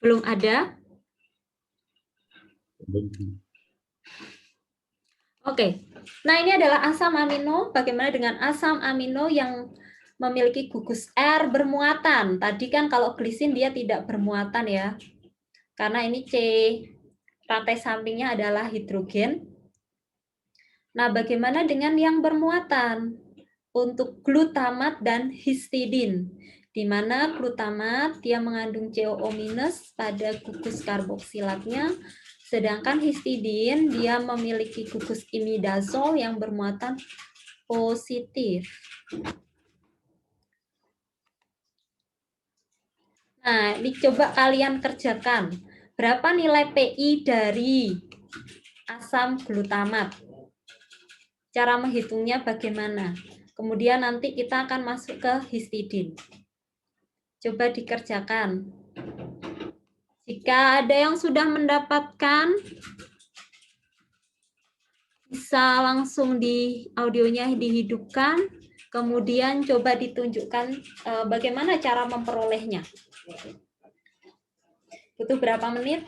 Belum ada? Oke, nah ini adalah asam amino. Bagaimana dengan asam amino yang memiliki gugus R bermuatan? Tadi kan kalau glisin dia tidak bermuatan ya, karena ini C, rantai sampingnya adalah hidrogen. Nah, bagaimana dengan yang bermuatan? Untuk glutamat dan histidin, di mana glutamat dia mengandung COO- pada gugus karboksilatnya, sedangkan histidin dia memiliki gugus imidazol yang bermuatan positif. Nah, ini coba kalian kerjakan. Berapa nilai PI dari asam glutamat? Cara menghitungnya bagaimana? Kemudian nanti kita akan masuk ke histidin. Coba dikerjakan. Jika ada yang sudah mendapatkan, bisa langsung di audionya dihidupkan, kemudian coba ditunjukkan bagaimana cara memperolehnya. Butuh berapa menit?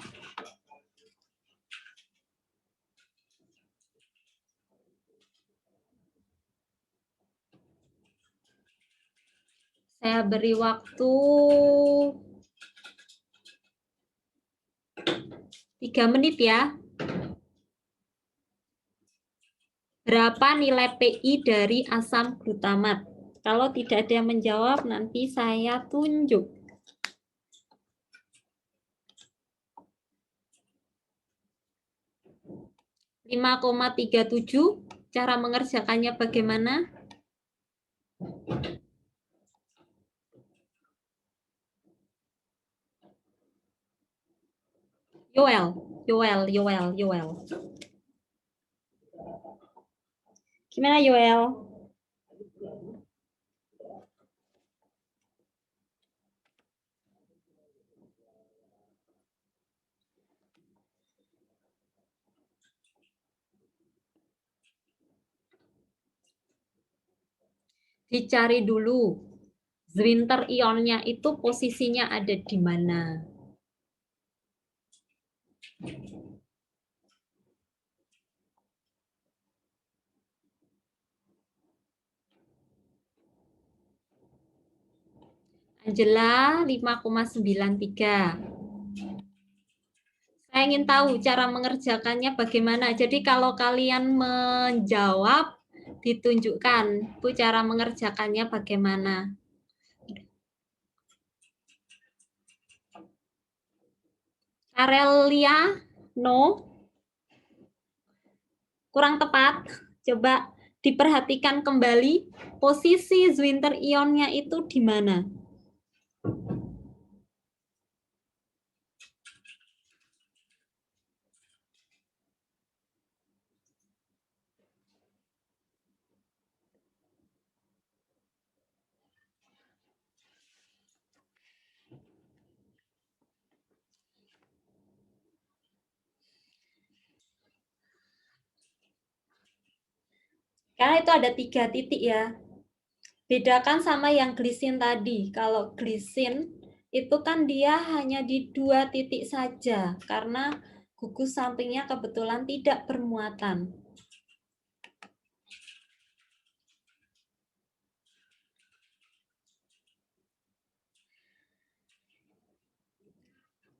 Saya beri waktu 3 menit ya. Berapa nilai PI dari asam glutamat? Kalau tidak ada yang menjawab, nanti saya tunjuk. 5,37. Cara mengerjakannya bagaimana? Yoel. Gimana Yoel? Dicari dulu Zwinter ionnya itu posisinya ada di mana. Angela 5,93. Saya ingin tahu cara mengerjakannya bagaimana. Jadi kalau kalian menjawab, ditunjukkan Bu cara mengerjakannya bagaimana. Karelia, no. Kurang tepat. Coba diperhatikan kembali posisi Zwinter ionnya itu di mana. Karena itu ada 3 titik ya. Bedakan sama yang glisin tadi. Kalau glisin itu kan dia hanya di 2 titik saja karena gugus sampingnya kebetulan tidak bermuatan.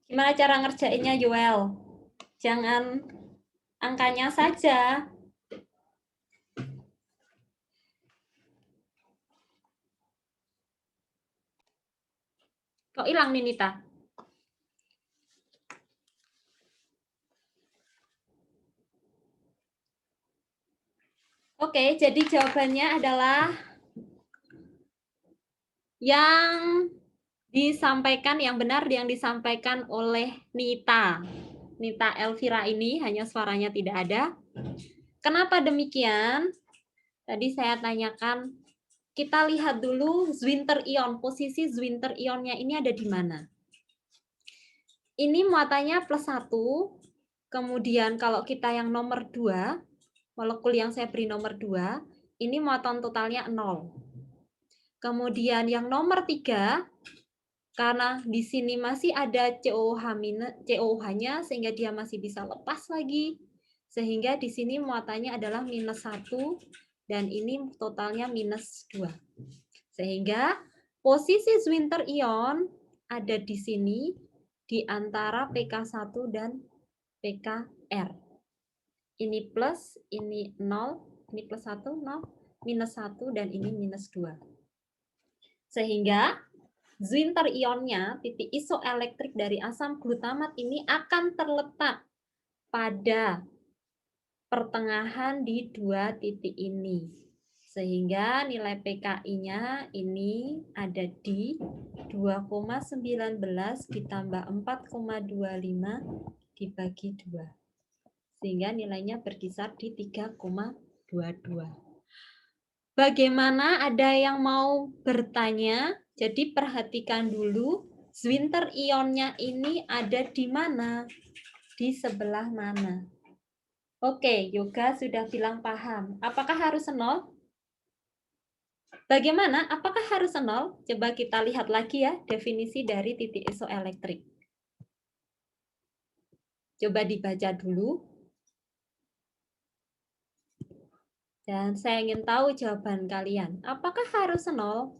Gimana cara ngerjainnya, Yoel? Jangan angkanya saja. Kok hilang nih, Nita? Oke, jadi jawabannya adalah yang disampaikan, yang benar yang disampaikan oleh Nita. Nita Elvira ini, hanya suaranya tidak ada. Kenapa demikian? Tadi saya tanyakan, kita lihat dulu Zwinter ion, posisi Zwinter ionnya ini ada di mana. Ini muatannya +1, kemudian kalau kita yang nomor 2, molekul yang saya beri nomor 2, ini muatan totalnya 0. Kemudian yang nomor 3, karena di sini masih ada COH-nya, sehingga dia masih bisa lepas lagi. Sehingga di sini muatannya adalah -1, dan ini totalnya -2. Sehingga posisi Zwinter ion ada di sini, di antara pK1 dan pKr. Ini plus, ini 0, ini +1, 0, -1, dan ini -2. Sehingga Zwinter ionnya, titik isoelektrik dari asam glutamat ini akan terletak pada pertengahan di 2 titik ini. Sehingga nilai PKI-nya ini ada di 2,19 ditambah 4,25 dibagi 2. Sehingga nilainya berkisar di 3,22. Bagaimana, ada yang mau bertanya? Jadi perhatikan dulu Zwinter ionnya ini ada di mana? Di sebelah mana? Oke, Yoga sudah bilang paham. Apakah harus 0? Bagaimana? Apakah harus 0? Coba kita lihat lagi ya definisi dari titik isoelektrik. Coba dibaca dulu. Dan saya ingin tahu jawaban kalian. Apakah harus 0?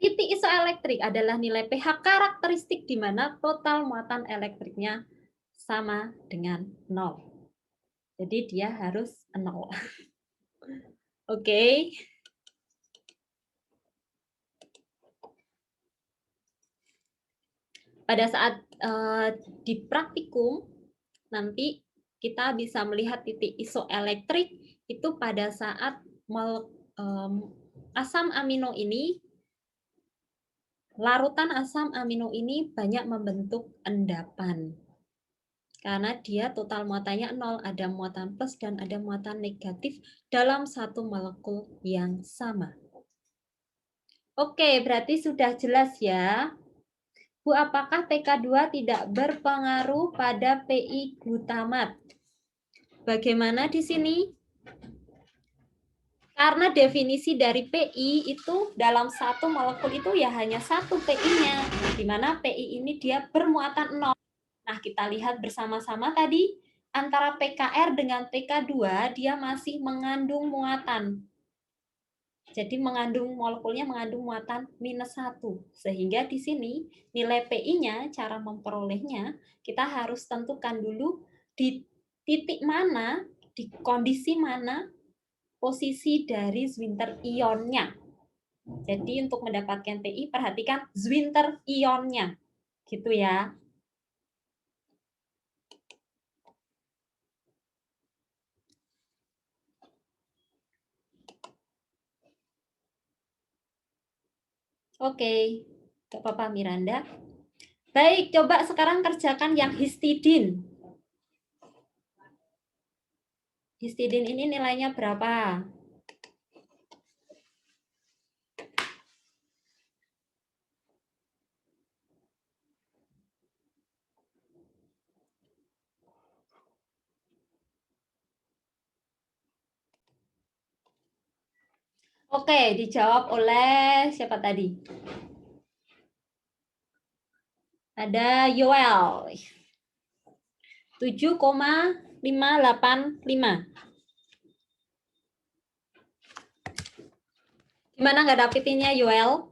Titik isoelektrik adalah nilai pH karakteristik di mana total muatan elektriknya sama dengan 0. Jadi dia harus 0. Oke. Pada saat di praktikum, nanti kita bisa melihat titik isoelektrik itu pada saat asam amino ini, larutan asam amino ini banyak membentuk endapan. Karena dia total muatannya 0, ada muatan plus dan ada muatan negatif dalam satu molekul yang sama. Oke, berarti sudah jelas ya Bu, apakah PK2 tidak berpengaruh pada PI glutamat? Bagaimana di sini? Karena definisi dari PI itu dalam satu molekul itu ya hanya satu PI-nya, di mana PI ini dia bermuatan 0. Nah, kita lihat bersama-sama tadi, antara PKR dengan PK2 dia masih mengandung muatan. Jadi molekulnya mengandung muatan -1. Sehingga di sini nilai PI-nya, cara memperolehnya, kita harus tentukan dulu di titik mana, di kondisi mana posisi dari Zwinter ionnya. Jadi untuk mendapatkan PI, perhatikan Zwinter ionnya. Gitu ya. Oke, gak apa-apa Miranda. Baik, coba sekarang kerjakan yang histidin. Histidin ini nilainya berapa? Oke, dijawab oleh siapa tadi? Ada Yoel. 7,585. Gimana nggak dapetinnya Yoel?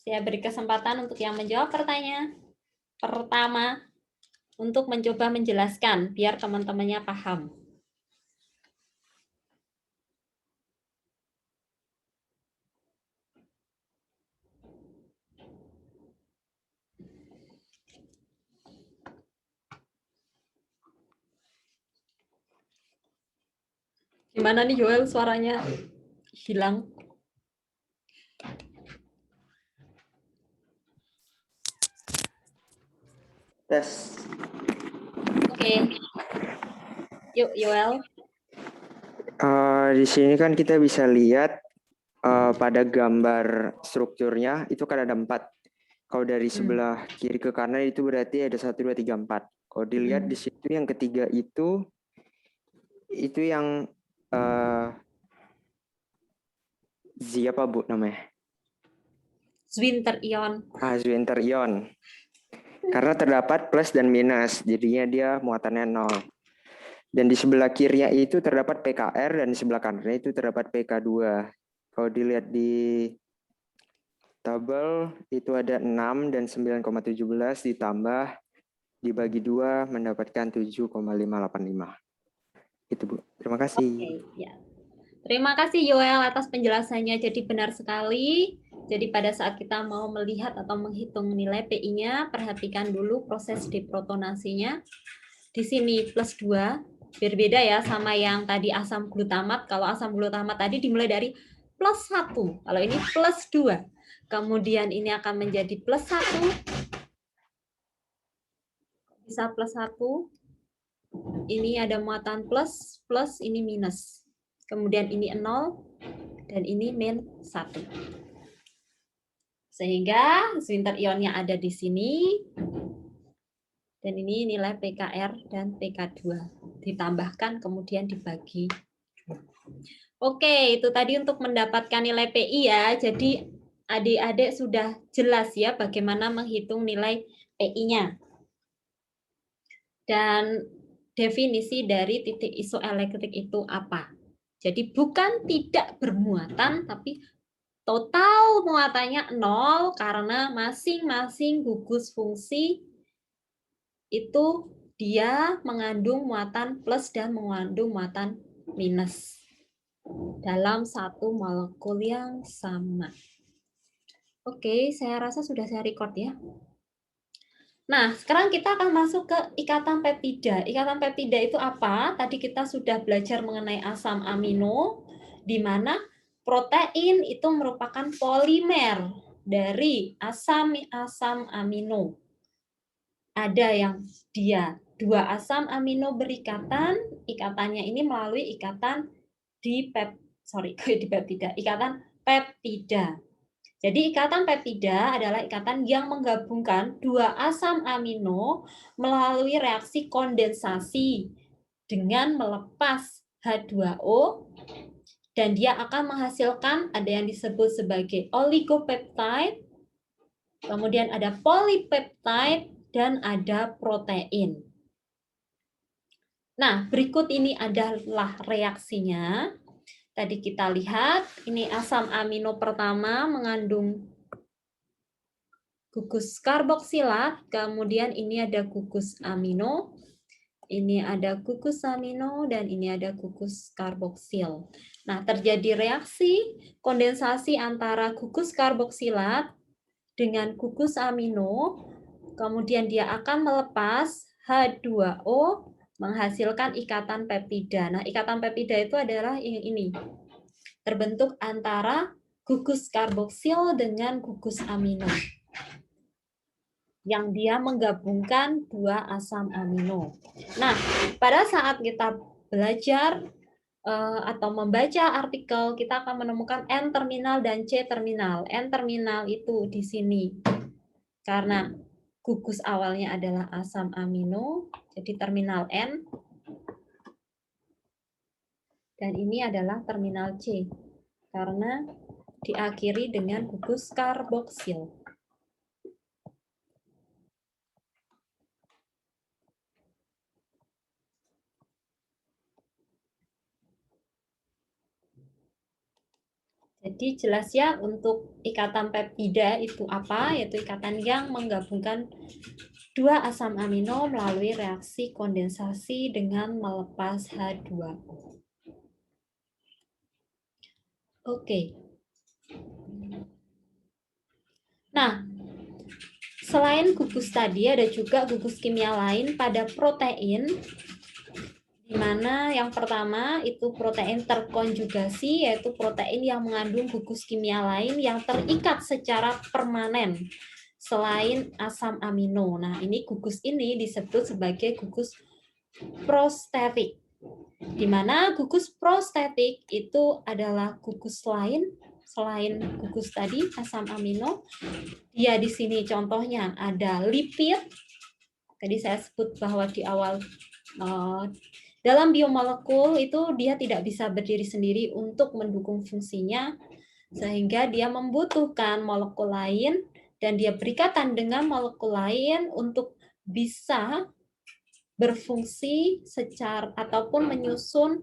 Saya beri kesempatan untuk yang menjawab pertanyaan pertama untuk mencoba menjelaskan biar teman-temannya paham. Gimana nih Yoel, suaranya hilang? Tes. Oke. Yuk Yoel. Di sini kan kita bisa lihat pada gambar strukturnya itu kan ada 4. Kalau dari sebelah kiri ke kanan itu berarti ada 1, 2, 3, 4. Kalau dilihat di situ yang ketiga itu yang apa Bu namanya? Zwinter ion. Zwinter ion. Karena terdapat plus dan minus, jadinya dia muatannya 0. Dan di sebelah kirinya itu terdapat PKR dan di sebelah kanannya itu terdapat PK2. Kalau dilihat di tabel itu ada 6 dan 9,17 ditambah dibagi 2 mendapatkan 7,585. Itu Bu. Terima kasih. Oke, ya. Terima kasih Yoel atas penjelasannya. Jadi benar sekali. Jadi pada saat kita mau melihat atau menghitung nilai PI-nya, perhatikan dulu proses deprotonasinya. Di sini plus 2, berbeda ya sama yang tadi asam glutamat. Kalau asam glutamat tadi dimulai dari plus 1. Kalau ini plus 2. Kemudian ini akan menjadi plus 1. Bisa plus 1. Ini ada muatan plus, plus ini minus. Kemudian ini 0, dan ini min 1. Sehingga Zwinter ionnya ada di sini. Dan ini nilai PKR dan PK2. Ditambahkan kemudian dibagi. Oke, itu tadi untuk mendapatkan nilai PI ya. Jadi adik-adik sudah jelas ya bagaimana menghitung nilai PI-nya. Dan definisi dari titik isoelektrik itu apa? Jadi bukan tidak bermuatan, tapi total muatannya 0 karena masing-masing gugus fungsi itu dia mengandung muatan plus dan mengandung muatan minus dalam satu molekul yang sama. Oke, saya rasa sudah saya record ya. Nah, sekarang kita akan masuk ke ikatan peptida. Ikatan peptida itu apa? Tadi kita sudah belajar mengenai asam amino, di mana protein itu merupakan polimer dari asam amino. Ada yang dia 2 asam amino berikatan, ikatannya ini melalui ikatan ikatan peptida. Jadi ikatan peptida adalah ikatan yang menggabungkan dua asam amino melalui reaksi kondensasi dengan melepas H2O, dan dia akan menghasilkan ada yang disebut sebagai oligopeptide, kemudian ada polipeptide, dan ada protein. Nah, berikut ini adalah reaksinya. Tadi kita lihat, ini asam amino pertama mengandung gugus karboksilat, kemudian ini ada gugus amino, ini ada gugus amino, dan ini ada gugus karboksil. Nah, terjadi reaksi kondensasi antara gugus karboksilat dengan gugus amino, kemudian dia akan melepas H2O, menghasilkan ikatan peptida. Nah, ikatan peptida itu adalah ini, terbentuk antara gugus karboksil dengan gugus amino, yang dia menggabungkan dua asam amino. Nah, pada saat kita belajar atau membaca artikel, kita akan menemukan N-terminal dan C-terminal. N-terminal itu di sini, karena gugus awalnya adalah asam amino, jadi terminal N. Dan ini adalah terminal C, karena diakhiri dengan gugus karboksil. Jadi jelas ya untuk ikatan peptida itu apa, yaitu ikatan yang menggabungkan dua asam amino melalui reaksi kondensasi dengan melepas H2O. Oke. Nah, selain gugus tadi ada juga gugus kimia lain pada protein, di mana yang pertama itu protein terkonjugasi, yaitu protein yang mengandung gugus kimia lain yang terikat secara permanen selain asam amino. Nah, ini gugus ini disebut sebagai gugus prostetik, di mana gugus prostetik itu adalah gugus lain selain gugus tadi asam amino. Dia di sini contohnya ada lipid. Tadi saya sebut bahwa di awal dalam biomolekul itu dia tidak bisa berdiri sendiri untuk mendukung fungsinya, sehingga dia membutuhkan molekul lain dan dia berikatan dengan molekul lain untuk bisa berfungsi secara ataupun menyusun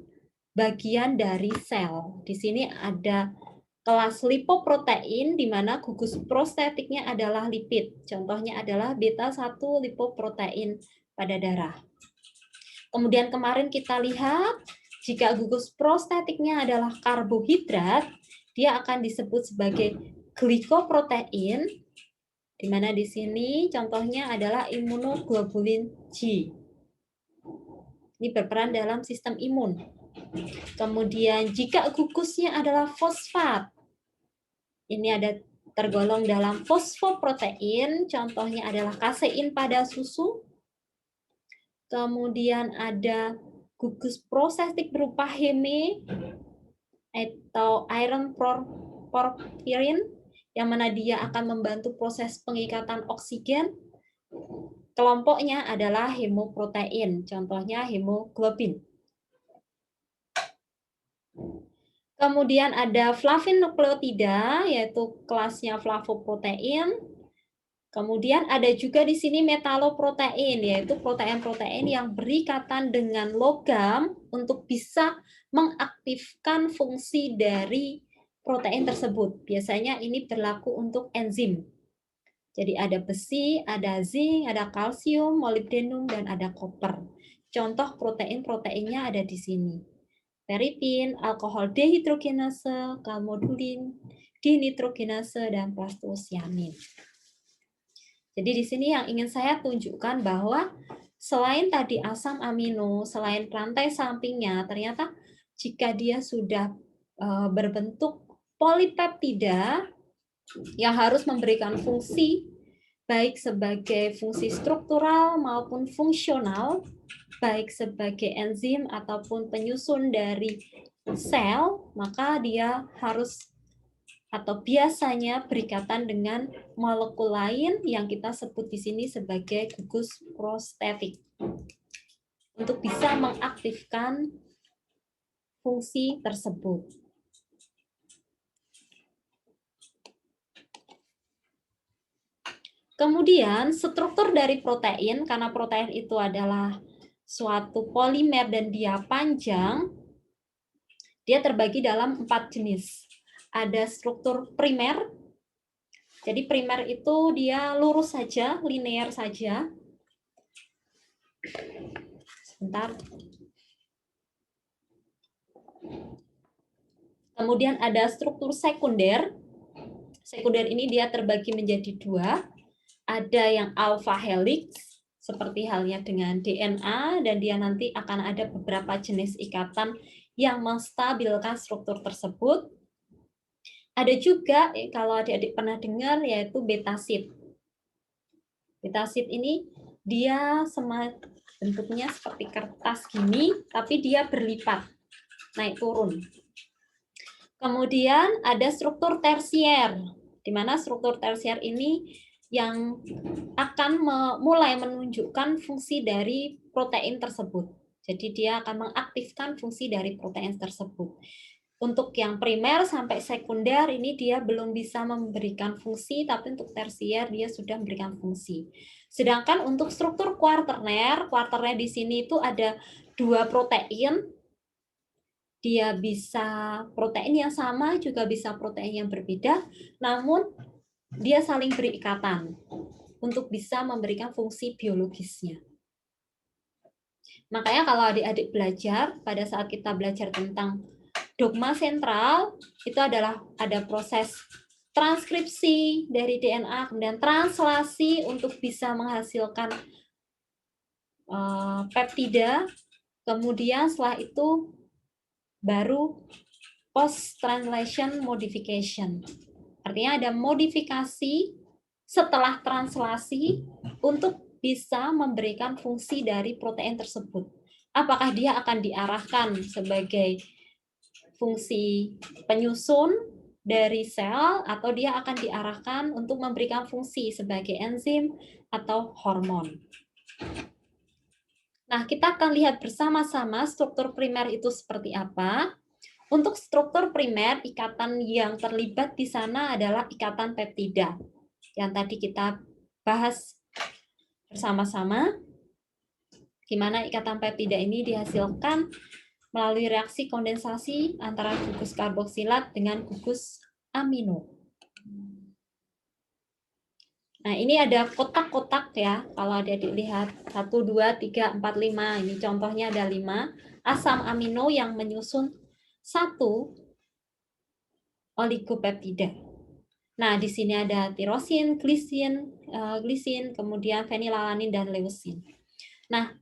bagian dari sel. Di sini ada kelas lipoprotein, di mana gugus prostetiknya adalah lipid. Contohnya adalah beta-1 lipoprotein pada darah. Kemudian kemarin kita lihat, jika gugus prostetiknya adalah karbohidrat, dia akan disebut sebagai glikoprotein, di mana di sini contohnya adalah immunoglobulin G. Ini berperan dalam sistem imun. Kemudian jika gugusnya adalah fosfat, ini ada tergolong dalam fosfoprotein, contohnya adalah kasein pada susu. Kemudian ada gugus prostetik berupa heme atau iron porphyrin, yang mana dia akan membantu proses pengikatan oksigen. Kelompoknya adalah hemoprotein, contohnya hemoglobin. Kemudian ada flavin nukleotida, yaitu kelasnya flavoprotein. Kemudian ada juga di sini metaloprotein, yaitu protein-protein yang berikatan dengan logam untuk bisa mengaktifkan fungsi dari protein tersebut. Biasanya ini berlaku untuk enzim. Jadi ada besi, ada zinc, ada kalsium, molibdenum, dan ada koper. Contoh protein-proteinnya ada di sini. Ferritin, alkohol dehidrogenase, kalmodulin, dinitrogenase, dan plastosiamin. Jadi di sini yang ingin saya tunjukkan bahwa selain tadi asam amino, selain rantai sampingnya, ternyata jika dia sudah berbentuk polipeptida yang harus memberikan fungsi baik sebagai fungsi struktural maupun fungsional, baik sebagai enzim ataupun penyusun dari sel, maka dia harus atau biasanya berikatan dengan molekul lain yang kita sebut di sini sebagai gugus prostetik untuk bisa mengaktifkan fungsi tersebut. Kemudian struktur dari protein, karena protein itu adalah suatu polimer dan dia panjang, dia terbagi dalam 4 jenis. Ada struktur primer. Jadi primer itu dia lurus saja, linear saja. Sebentar. Kemudian ada struktur sekunder. Sekunder ini dia terbagi menjadi 2. Ada yang alpha helix, seperti halnya dengan DNA, dan dia nanti akan ada beberapa jenis ikatan yang menstabilkan struktur tersebut. Ada juga, kalau adik-adik pernah dengar, yaitu betasid. Betasid ini dia bentuknya seperti kertas gini, tapi dia berlipat, naik turun. Kemudian ada struktur tersier, di mana struktur tersier ini yang akan mulai menunjukkan fungsi dari protein tersebut. Jadi dia akan mengaktifkan fungsi dari protein tersebut. Untuk yang primer sampai sekunder ini dia belum bisa memberikan fungsi, tapi untuk tersier dia sudah memberikan fungsi. Sedangkan untuk struktur kuarterner di sini itu ada 2 protein. Dia bisa protein yang sama, juga bisa protein yang berbeda, namun dia saling berikatan untuk bisa memberikan fungsi biologisnya. Makanya kalau adik-adik belajar, pada saat kita belajar tentang dogma sentral, itu adalah ada proses transkripsi dari DNA, kemudian translasi untuk bisa menghasilkan peptida, kemudian setelah itu baru post-translation modification. Artinya ada modifikasi setelah translasi untuk bisa memberikan fungsi dari protein tersebut. Apakah dia akan diarahkan sebagai fungsi penyusun dari sel, atau dia akan diarahkan untuk memberikan fungsi sebagai enzim atau hormon. Nah, kita akan lihat bersama-sama struktur primer itu seperti apa. Untuk struktur primer, ikatan yang terlibat di sana adalah ikatan peptida, yang tadi kita bahas bersama-sama, di mana ikatan peptida ini dihasilkan melalui reaksi kondensasi antara gugus karboksilat dengan gugus amino. Nah, ini ada kotak-kotak ya, kalau adik-adik lihat, 1, 2, 3, 4, 5, ini contohnya ada 5, asam amino yang menyusun 1 oligopeptida. Nah, di sini ada tirosin, glisin, kemudian fenilalanin, dan leusin. Nah,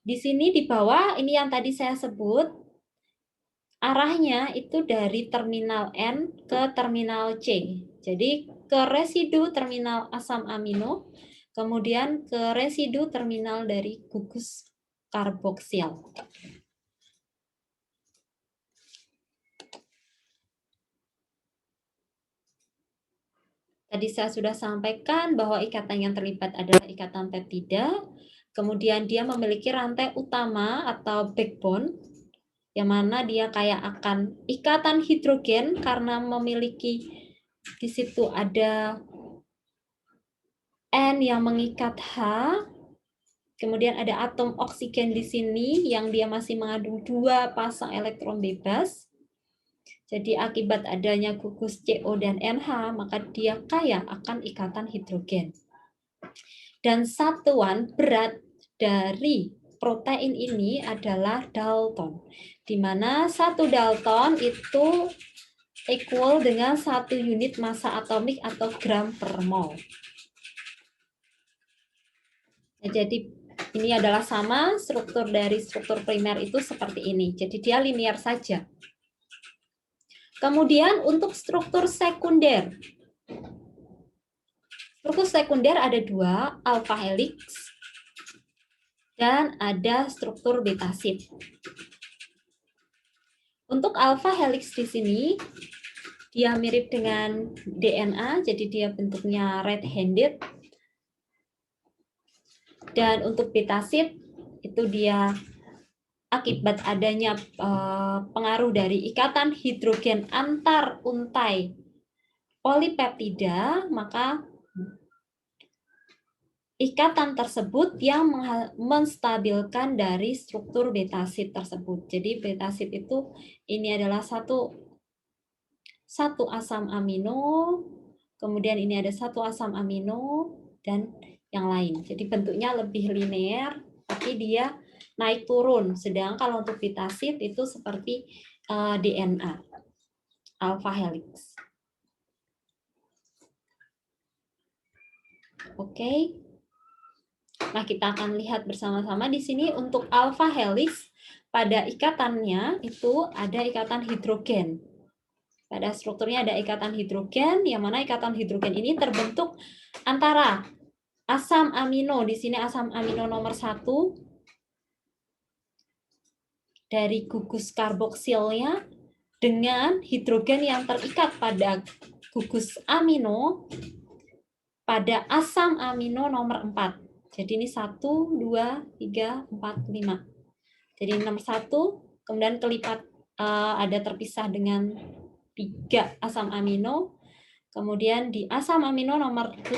di sini di bawah, ini yang tadi saya sebut, arahnya itu dari terminal N ke terminal C. Jadi, ke residu terminal asam amino, kemudian ke residu terminal dari gugus karboksil. Tadi saya sudah sampaikan bahwa ikatan yang terlibat adalah ikatan peptida, kemudian dia memiliki rantai utama atau backbone, yang mana dia kayak akan ikatan hidrogen karena memiliki di situ ada N yang mengikat H, kemudian ada atom oksigen di sini yang dia masih mengandung 2 pasang elektron bebas. Jadi akibat adanya gugus CO dan NH, maka dia kaya akan ikatan hidrogen. Dan satuan berat dari protein ini adalah Dalton, di mana 1 Dalton itu equal dengan 1 unit massa atomik atau gram per mol. Nah, jadi ini adalah sama, struktur dari struktur primer itu seperti ini. Jadi dia linear saja. Kemudian untuk struktur sekunder. Struktur sekunder ada 2, alpha helix dan ada struktur betasid. Untuk alpha helix di sini, dia mirip dengan DNA, jadi dia bentuknya red-handed. Dan untuk betasid itu dia akibat adanya pengaruh dari ikatan hidrogen antar untai polipeptida, maka ikatan tersebut yang menstabilkan dari struktur betasid tersebut. Jadi betasid itu ini adalah satu asam amino, kemudian ini ada satu asam amino dan yang lain. Jadi bentuknya lebih linear, tapi dia naik turun. Sedangkan kalau untuk betasid itu seperti DNA, alpha helix. Oke. Nah, kita akan lihat bersama-sama di sini untuk alpha helix pada ikatannya itu ada ikatan hidrogen. Pada strukturnya ada ikatan hidrogen, yang mana ikatan hidrogen ini terbentuk antara asam amino, di sini asam amino nomor 1 dari gugus karboksilnya dengan hidrogen yang terikat pada gugus amino pada asam amino nomor 4. Jadi ini 1, 2, 3, 4, 5. Jadi nomor 1, kemudian kelipat ada terpisah dengan 3 asam amino. Kemudian di asam amino nomor 5,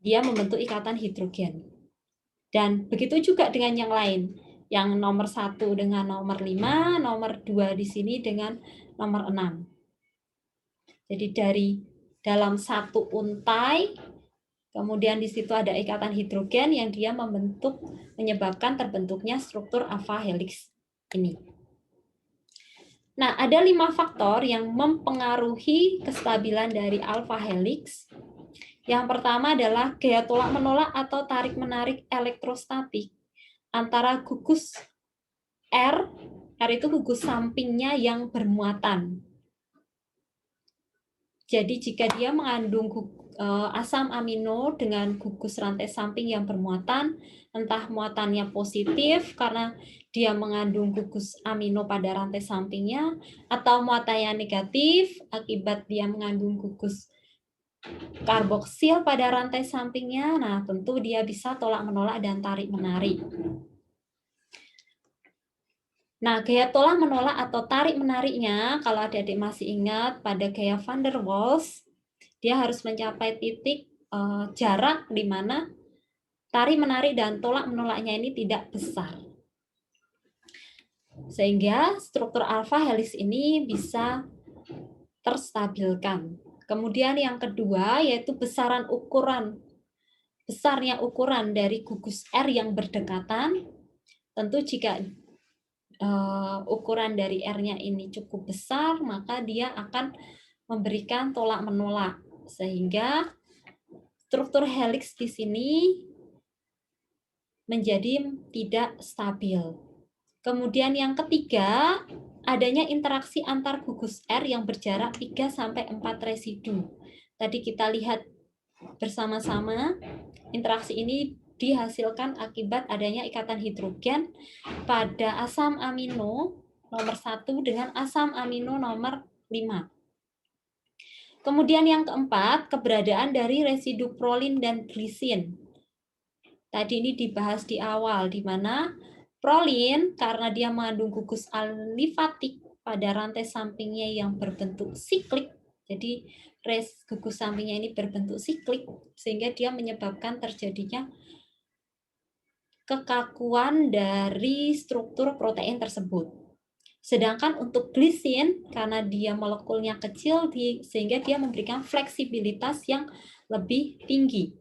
dia membentuk ikatan hidrogen. Dan begitu juga dengan yang lain. Yang nomor 1 dengan nomor 5, nomor 2 di sini dengan nomor 6. Jadi dari dalam satu untai, kemudian di situ ada ikatan hidrogen yang dia menyebabkan terbentuknya struktur alpha helix ini. Nah, ada 5 faktor yang mempengaruhi kestabilan dari alpha helix. Yang pertama adalah gaya tolak-menolak atau tarik-menarik elektrostatik antara gugus R itu gugus sampingnya yang bermuatan. Jadi jika dia mengandung asam amino dengan gugus rantai samping yang bermuatan, entah muatannya positif karena dia mengandung gugus amino pada rantai sampingnya, atau muatannya negatif akibat dia mengandung gugus karboksil pada rantai sampingnya, nah tentu dia bisa tolak-menolak dan tarik-menarik. Nah, gaya tolak-menolak atau tarik-menariknya, kalau adik-adik masih ingat pada gaya van der Waals, dia harus mencapai titik jarak di mana tarik-menarik dan tolak-menolaknya ini tidak besar. Sehingga struktur alpha helix ini bisa terstabilkan. Kemudian yang kedua yaitu besarnya ukuran dari gugus R yang berdekatan. Tentu jika ukuran dari R-nya ini cukup besar, maka dia akan memberikan tolak-menolak sehingga struktur helix di sini menjadi tidak stabil. Kemudian yang ketiga, adanya interaksi antar gugus R yang berjarak 3-4 residu. Tadi kita lihat bersama-sama, interaksi ini dihasilkan akibat adanya ikatan hidrogen pada asam amino nomor 1 dengan asam amino nomor 5. Kemudian yang keempat, keberadaan dari residu prolin dan glisin. Tadi ini dibahas di awal, di mana prolin karena dia mengandung gugus alifatik pada rantai sampingnya yang berbentuk siklik, jadi gugus sampingnya ini berbentuk siklik, sehingga dia menyebabkan terjadinya kekakuan dari struktur protein tersebut. Sedangkan untuk glisin, karena dia molekulnya kecil, sehingga dia memberikan fleksibilitas yang lebih tinggi.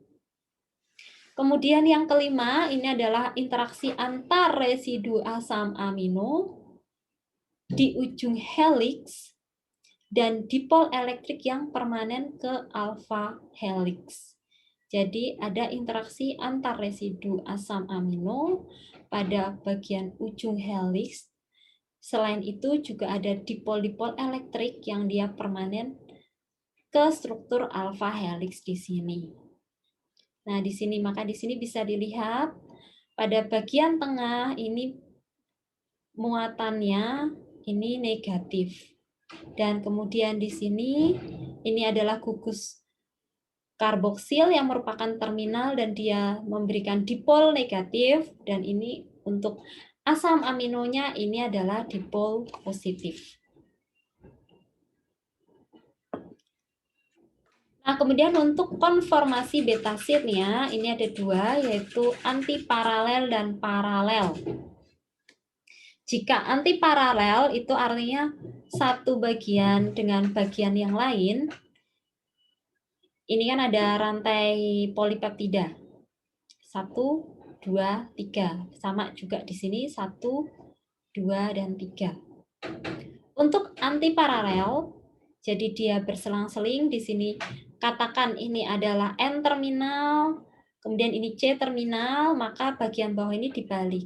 Kemudian yang kelima, ini adalah interaksi antar residu asam amino di ujung helix dan dipol elektrik yang permanen ke alpha helix. Jadi ada interaksi antar residu asam amino pada bagian ujung helix. Selain itu juga ada dipol-dipol elektrik yang dia permanen ke struktur alpha helix di sini. Nah, di sini bisa dilihat pada bagian tengah ini muatannya ini negatif. Dan kemudian di sini ini adalah gugus karboksil yang merupakan terminal dan dia memberikan dipol negatif, dan ini untuk asam aminonya ini adalah dipol positif. Nah, kemudian untuk konformasi betasidnya ini ada dua, yaitu antiparalel dan paralel. Jika antiparalel itu artinya satu bagian dengan bagian yang lain. Ini kan ada rantai polipeptida. 1, 2, 3. Sama juga di sini 1, 2, dan 3. Untuk antiparalel, jadi dia berselang-seling di sini. Katakan ini adalah N terminal, kemudian ini C terminal, maka bagian bawah ini dibalik.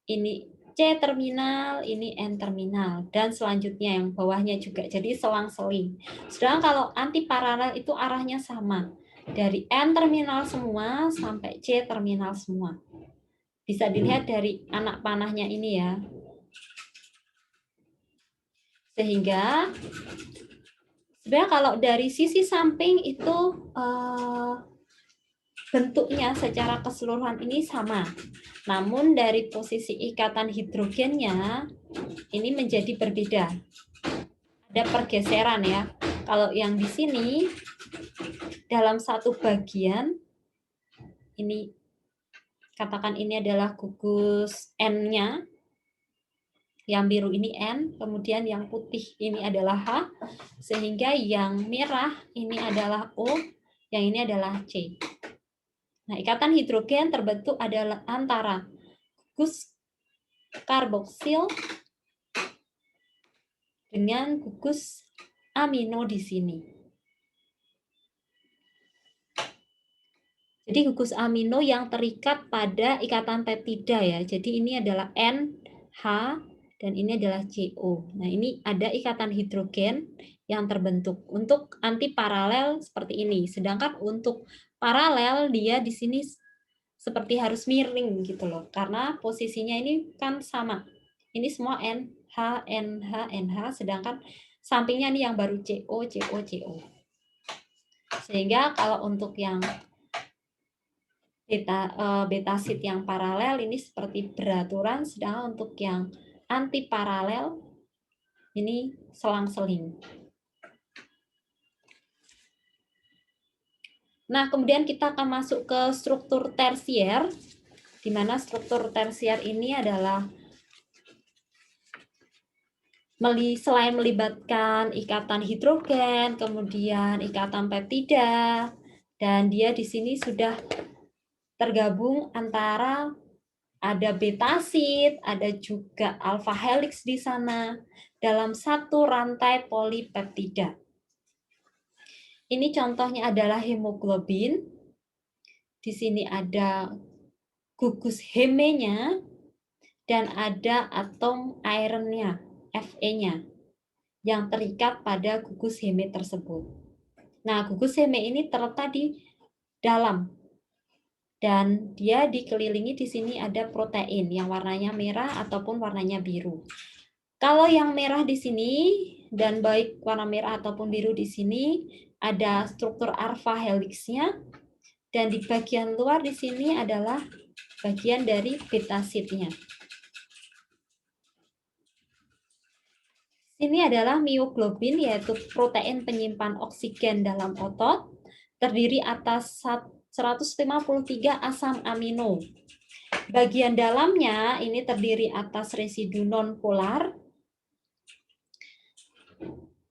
Ini C terminal, ini N terminal, dan selanjutnya yang bawahnya juga. Jadi selang-seling. Sedangkan kalau antiparalel itu arahnya sama. Dari N terminal semua sampai C terminal semua. Bisa dilihat dari anak panahnya ini ya. Sehingga sebenarnya kalau dari sisi samping itu bentuknya secara keseluruhan ini sama. Namun dari posisi ikatan hidrogennya ini menjadi berbeda. Ada pergeseran ya. Kalau yang di sini dalam satu bagian ini katakan ini adalah gugus N-nya. Yang biru ini N, kemudian yang putih ini adalah H, sehingga yang merah ini adalah O, yang ini adalah C. Nah, ikatan hidrogen terbentuk adalah antara gugus karboksil dengan gugus amino di sini. Jadi gugus amino yang terikat pada ikatan peptida ya. Jadi ini adalah N, H, dan ini adalah CO. Nah, ini ada ikatan hidrogen yang terbentuk. Untuk antiparalel seperti ini. Sedangkan untuk paralel dia di sini seperti harus miring gitu loh. Karena posisinya ini kan sama. Ini semua NH, NH, NH, sedangkan sampingnya nih yang baru CO, CO, CO. Sehingga kalau untuk yang betasid yang paralel ini seperti beraturan, sedangkan untuk yang antiparalel ini selang-seling. Nah, kemudian kita akan masuk ke struktur tersier, di mana struktur tersier ini adalah selain melibatkan ikatan hidrogen, kemudian ikatan peptida, dan dia di sini sudah tergabung antara ada betasid, ada juga alpha helix di sana dalam satu rantai polipeptida. Ini contohnya adalah hemoglobin. Di sini ada gugus hemenya dan ada atom ironnya, Fe-nya, yang terikat pada gugus heme tersebut. Nah, gugus heme ini terletak di dalam dan dia dikelilingi di sini ada protein yang warnanya merah ataupun warnanya biru. Kalau yang merah di sini dan baik warna merah ataupun biru di sini ada struktur alpha helixnya, dan di bagian luar di sini adalah bagian dari betasidnya. Ini adalah mioglobin, yaitu protein penyimpan oksigen dalam otot, terdiri atas 153 asam amino. Bagian dalamnya ini terdiri atas residu non-polar,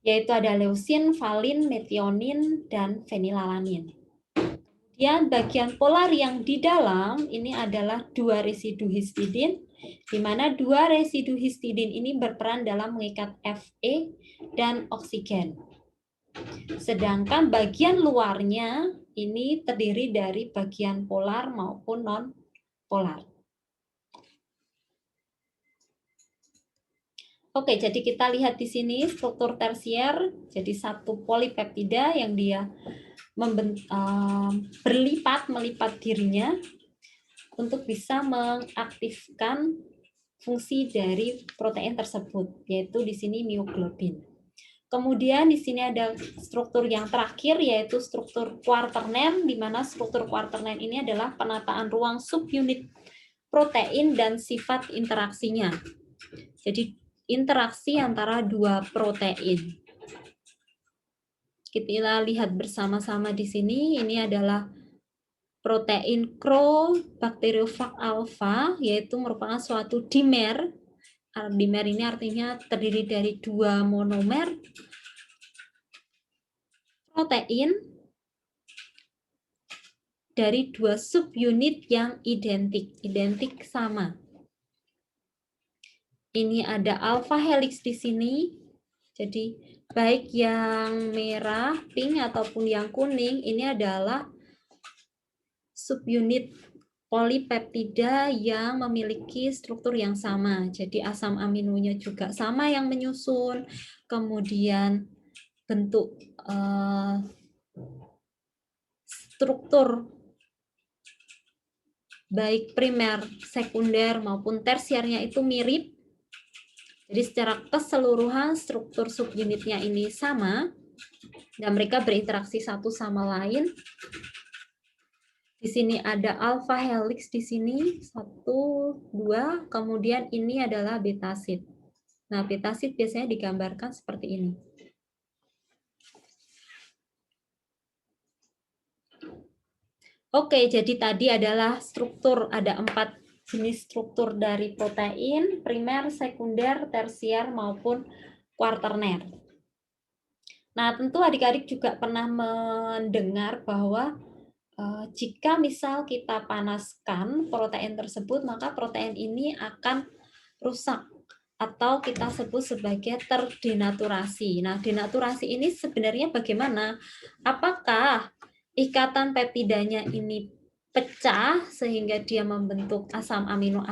yaitu ada leusin, valin, metionin, dan fenilalanin. Kemudian bagian polar yang di dalam ini adalah dua residu histidin, di mana dua residu histidin ini berperan dalam mengikat Fe dan oksigen. Sedangkan bagian luarnya ini terdiri dari bagian polar maupun non-polar. Oke, jadi kita lihat di sini struktur tersier, jadi satu polipeptida yang dia melipat dirinya untuk bisa mengaktifkan fungsi dari protein tersebut, yaitu di sini mioglobin. Kemudian di sini ada struktur yang terakhir, yaitu struktur quaternaire, di mana struktur quaternaire ini adalah penataan ruang subunit protein dan sifat interaksinya. Jadi interaksi antara dua protein. Kita lihat bersama-sama di sini, ini adalah protein Chrobacteriophage alpha, yaitu merupakan suatu dimer. Dimer ini artinya terdiri dari dua monomer protein dari dua subunit yang identik sama. Ini ada alpha helix di sini. Jadi baik yang merah, pink ataupun yang kuning ini adalah subunit polipeptida yang memiliki struktur yang sama. Jadi asam aminonya juga sama yang menyusun. Kemudian bentuk struktur baik primer, sekunder maupun tersiernya itu mirip. Jadi secara keseluruhan struktur subunitnya ini sama dan mereka berinteraksi satu sama lain. Di sini ada alpha helix di sini 1, 2, kemudian ini adalah betasid. Nah, betasid biasanya digambarkan seperti ini. Oke, jadi tadi adalah struktur, ada 4 jenis struktur dari protein, primer, sekunder, tersier, maupun quaternaire. Nah, tentu adik-adik juga pernah mendengar bahwa jika misal kita panaskan protein tersebut, maka protein ini akan rusak atau kita sebut sebagai terdenaturasi. Nah, denaturasi ini sebenarnya bagaimana? Apakah ikatan peptidanya ini pecah sehingga dia membentuk asam amino,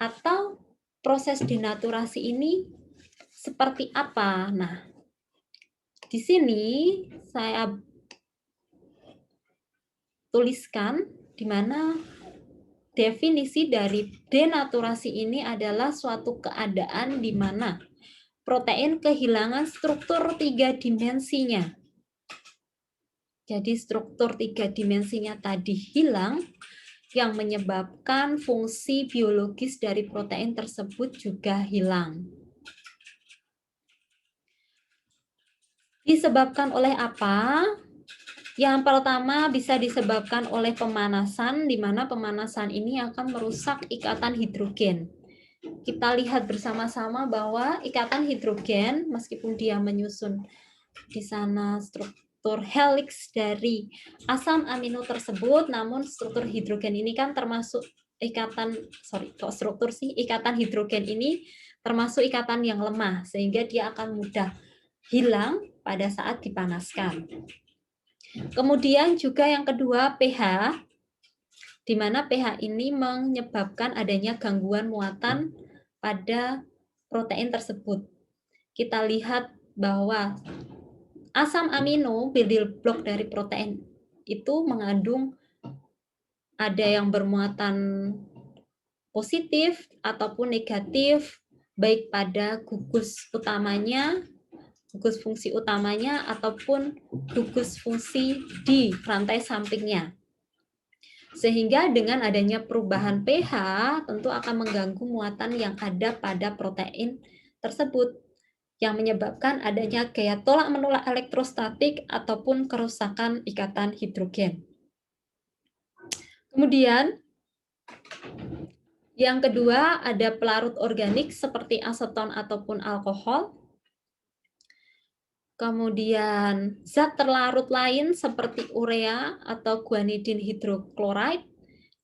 atau proses denaturasi ini seperti apa? Nah, di sini saya tuliskan di mana definisi dari denaturasi ini adalah suatu keadaan di mana protein kehilangan struktur 3 dimensinya. Jadi struktur 3 dimensinya tadi hilang, yang menyebabkan fungsi biologis dari protein tersebut juga hilang. Disebabkan oleh apa? Yang pertama bisa disebabkan oleh pemanasan, di mana pemanasan ini akan merusak ikatan hidrogen. Kita lihat bersama-sama bahwa ikatan hidrogen, meskipun dia menyusun di sana struktur helix dari asam amino tersebut, namun struktur hidrogen ini kan termasuk ikatan hidrogen ini termasuk ikatan yang lemah, sehingga dia akan mudah hilang pada saat dipanaskan. Kemudian juga yang kedua pH, di mana pH ini menyebabkan adanya gangguan muatan pada protein tersebut. Kita lihat bahwa asam amino, building block dari protein itu mengandung ada yang bermuatan positif ataupun negatif, baik pada gugus utamanya, gugus fungsi utamanya, ataupun gugus fungsi di rantai sampingnya. Sehingga dengan adanya perubahan pH, tentu akan mengganggu muatan yang ada pada protein tersebut, yang menyebabkan adanya gaya tolak-menolak elektrostatik ataupun kerusakan ikatan hidrogen. Kemudian, yang kedua ada pelarut organik seperti aseton ataupun alkohol. Kemudian zat terlarut lain seperti urea atau guanidin hidroklorid.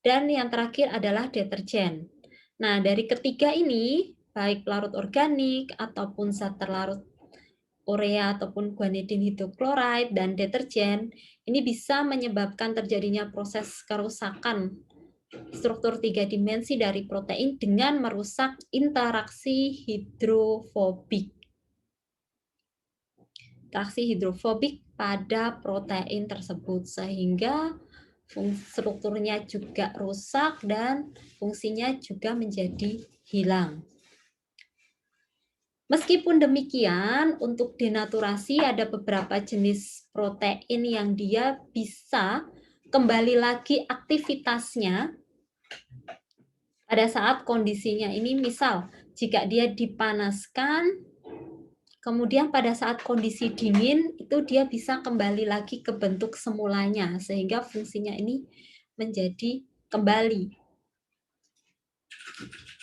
Dan yang terakhir adalah deterjen. Nah, dari ketiga ini, baik pelarut organik ataupun zat terlarut urea ataupun guanidin hidroklorid dan deterjen, ini bisa menyebabkan terjadinya proses kerusakan struktur 3 dimensi dari protein dengan merusak interaksi hidrofobik. Interaksi hidrofobik pada protein tersebut, sehingga strukturnya juga rusak dan fungsinya juga menjadi hilang. Meskipun demikian, untuk denaturasi ada beberapa jenis protein yang dia bisa kembali lagi aktivitasnya pada saat kondisinya ini, misal jika dia dipanaskan, kemudian pada saat kondisi dingin, itu dia bisa kembali lagi ke bentuk semulanya, sehingga fungsinya ini menjadi kembali.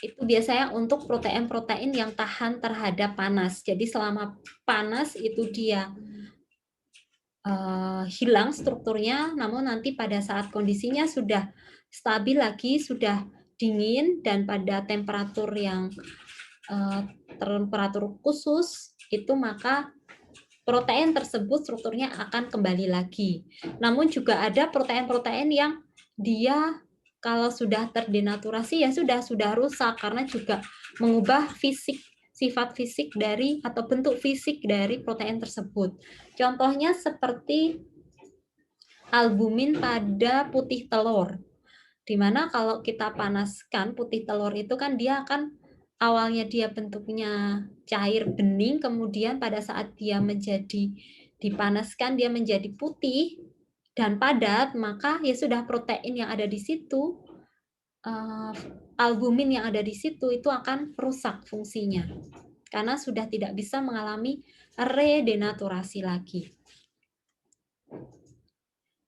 Itu biasanya untuk protein-protein yang tahan terhadap panas. Jadi selama panas itu dia hilang strukturnya, namun nanti pada saat kondisinya sudah stabil lagi, sudah dingin dan pada temperatur yang temperatur khusus, itu maka protein tersebut strukturnya akan kembali lagi. Namun juga ada protein-protein yang dia kalau sudah terdenaturasi ya sudah rusak karena juga mengubah sifat fisik dari atau bentuk fisik dari protein tersebut. Contohnya seperti albumin pada putih telur. Dimana kalau kita panaskan putih telur itu kan dia akan awalnya dia bentuknya cair bening, kemudian pada saat dia menjadi dipanaskan dia menjadi putih dan padat, maka ya sudah protein yang ada di situ, albumin yang ada di situ itu akan rusak fungsinya karena sudah tidak bisa mengalami redenaturasi lagi.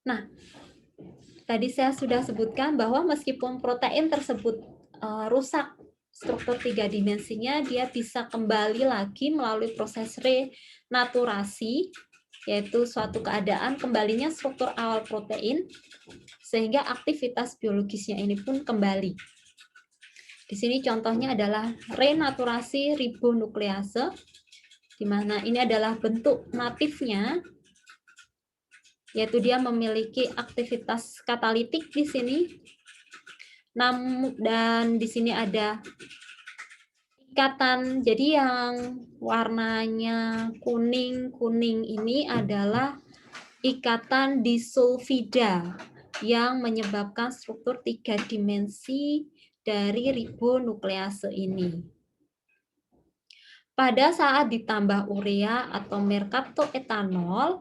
Nah, tadi saya sudah sebutkan bahwa meskipun protein tersebut rusak struktur 3 dimensinya, dia bisa kembali lagi melalui proses renaturasi, yaitu suatu keadaan kembalinya struktur awal protein, sehingga aktivitas biologisnya ini pun kembali. Di sini contohnya adalah renaturasi ribonuklease, di mana ini adalah bentuk natifnya, yaitu dia memiliki aktivitas katalitik di sini. Dan di sini ada ikatan, jadi yang warnanya kuning-kuning ini adalah ikatan disulfida yang menyebabkan struktur 3 dimensi dari ribonuklease ini. Pada saat ditambah urea atau merkaptoetanol,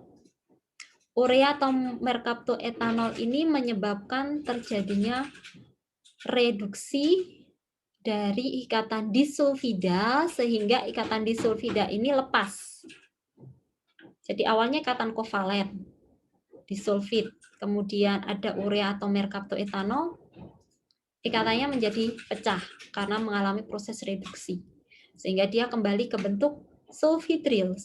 urea atau merkaptoetanol ini menyebabkan terjadinya reduksi dari ikatan disulfida sehingga ikatan disulfida ini lepas. Jadi awalnya ikatan kovalen, disulfid, kemudian ada urea atau merkaptoetanol, ikatannya menjadi pecah karena mengalami proses reduksi. Sehingga dia kembali ke bentuk sulfitril.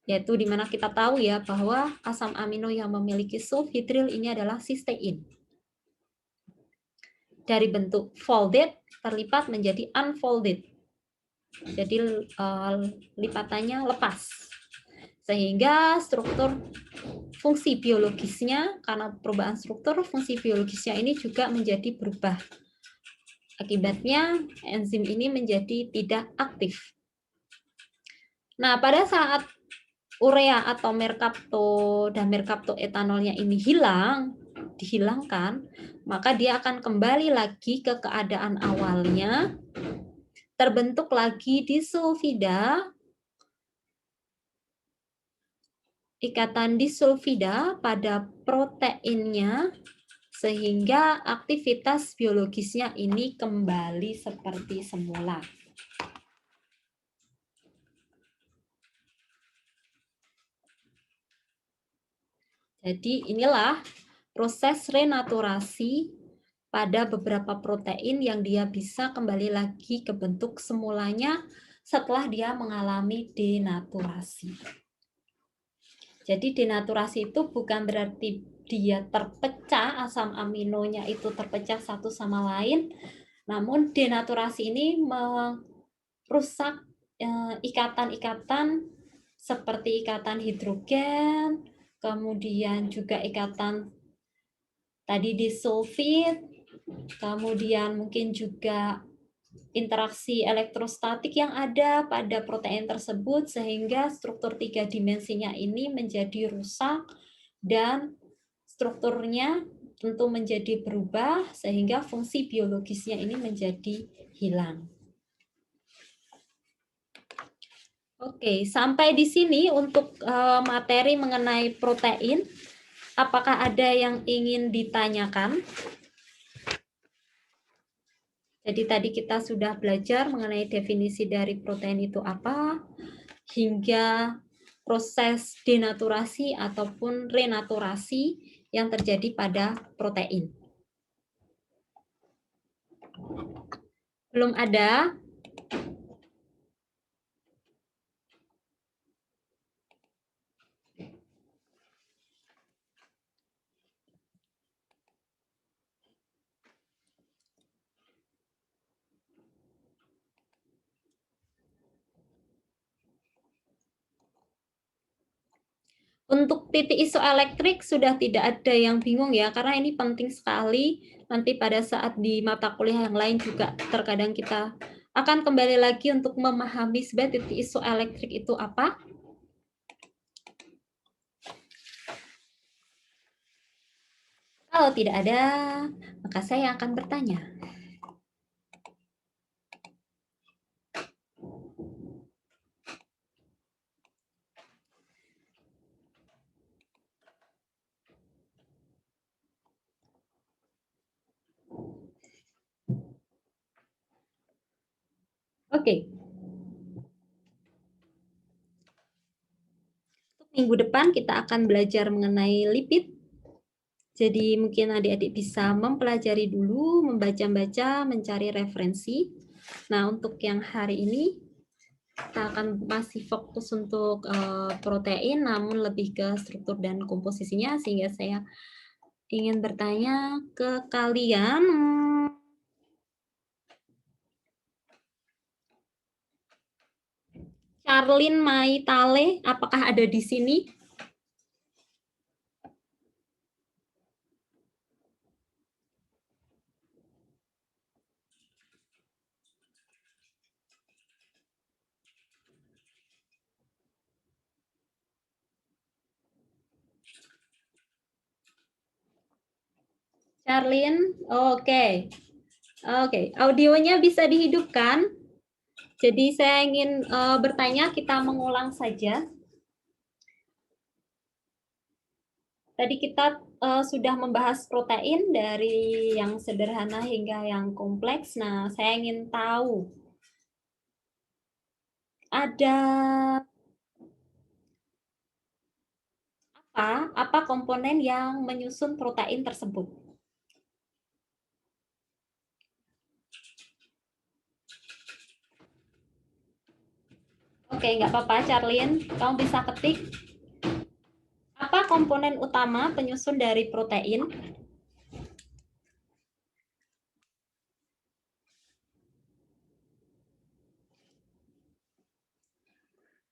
Yaitu di mana kita tahu ya bahwa asam amino yang memiliki sulfitril ini adalah sistein. Dari bentuk folded terlipat menjadi unfolded. Jadi lipatannya lepas. Sehingga struktur fungsi biologisnya, karena perubahan struktur, fungsi biologisnya ini juga menjadi berubah. Akibatnya enzim ini menjadi tidak aktif. Nah, pada saat urea atau merkapto dan merkaptoetanolnya ini dihilangkan, maka dia akan kembali lagi ke keadaan awalnya, terbentuk lagi disulfida, ikatan disulfida pada proteinnya, sehingga aktivitas biologisnya ini kembali seperti semula. Jadi inilah proses renaturasi pada beberapa protein yang dia bisa kembali lagi ke bentuk semulanya setelah dia mengalami denaturasi. Jadi denaturasi itu bukan berarti dia terpecah, asam aminonya itu terpecah satu sama lain, namun denaturasi ini merusak ikatan-ikatan seperti ikatan hidrogen, kemudian juga ikatan tadi disulfid, kemudian mungkin juga interaksi elektrostatik yang ada pada protein tersebut sehingga struktur 3 dimensinya ini menjadi rusak dan strukturnya tentu menjadi berubah sehingga fungsi biologisnya ini menjadi hilang. Oke, sampai di sini untuk materi mengenai protein. Apakah ada yang ingin ditanyakan? Jadi tadi kita sudah belajar mengenai definisi dari protein itu apa, hingga proses denaturasi ataupun renaturasi yang terjadi pada protein. Belum ada? Untuk titik isoelektrik sudah tidak ada yang bingung ya, karena ini penting sekali. Nanti pada saat di mata kuliah yang lain juga terkadang kita akan kembali lagi untuk memahami sebenarnya titik isoelektrik itu apa. Kalau tidak ada, maka saya akan bertanya. Oke. Minggu depan kita akan belajar mengenai lipid. Jadi mungkin adik-adik bisa mempelajari dulu, membaca-baca, mencari referensi. Nah, untuk yang hari ini kita akan masih fokus untuk protein, namun lebih ke struktur dan komposisinya, sehingga saya ingin bertanya ke kalian. Charlene Maitale, apakah ada di sini? Charlene, oke. Oke, audionya bisa dihidupkan. Jadi saya ingin bertanya, kita mengulang saja. Tadi kita sudah membahas protein dari yang sederhana hingga yang kompleks. Nah, saya ingin tahu, ada apa komponen yang menyusun protein tersebut? Oke, nggak apa-apa, Charlene. Kamu bisa ketik. Apa komponen utama penyusun dari protein?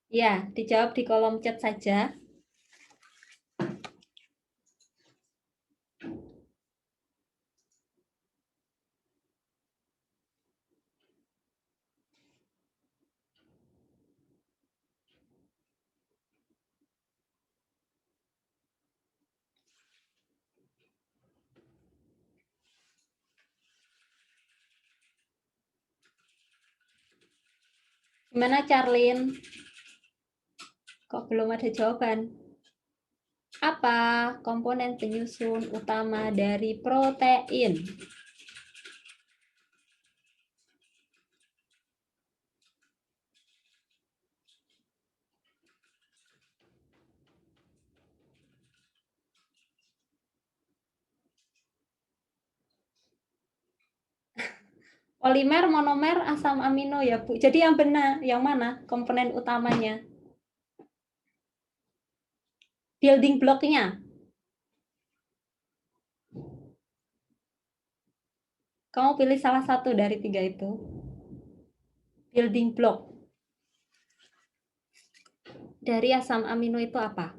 Ya, dijawab di kolom chat saja. Gimana, Charlene? Kok belum ada jawaban? Apa komponen penyusun utama dari protein? Polimer, monomer, asam amino ya, Bu. Jadi yang benar, yang mana komponen utamanya? Building block-nya. Kamu pilih salah satu dari tiga itu. Building block. Dari asam amino itu apa?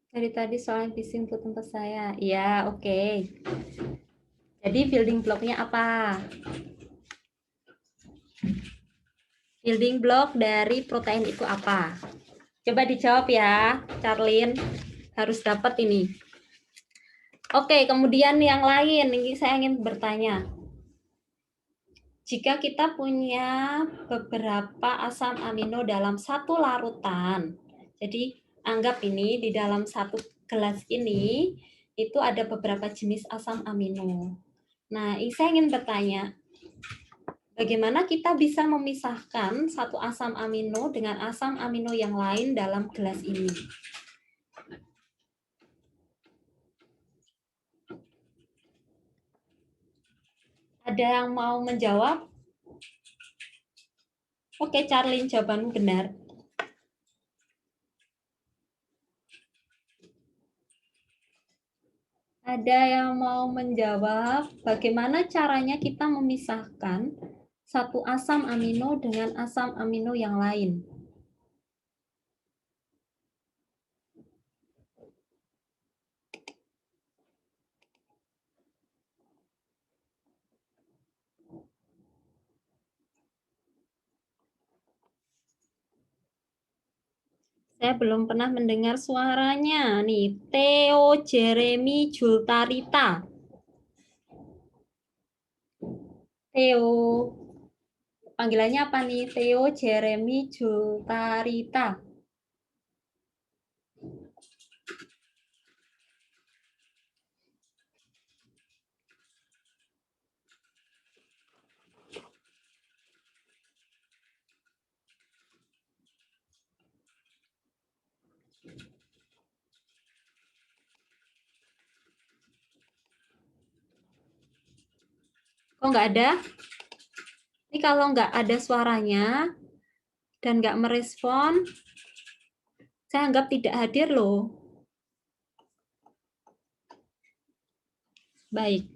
Dari tadi soal bising input tempat saya. Ya, oke. Jadi building block-nya apa? Building block dari protein itu apa? Coba dijawab ya, Charlene. Harus dapat ini. Oke, kemudian yang lain, ini saya ingin bertanya. Jika kita punya beberapa asam amino dalam satu larutan, jadi anggap ini di dalam satu gelas ini, itu ada beberapa jenis asam amino. Nah, saya ingin bertanya, bagaimana kita bisa memisahkan satu asam amino dengan asam amino yang lain dalam gelas ini? Ada yang mau menjawab? Oke, Charlene, jawabanmu benar. Ada yang mau menjawab bagaimana caranya kita memisahkan satu asam amino dengan asam amino yang lain? Saya belum pernah mendengar suaranya. Nih, Theo Jeremy Jultarita. Theo. Panggilannya apa nih? Theo Jeremy Jultarita. Kok nggak ada? Ini kalau nggak ada suaranya dan nggak merespon, saya anggap tidak hadir loh. Baik.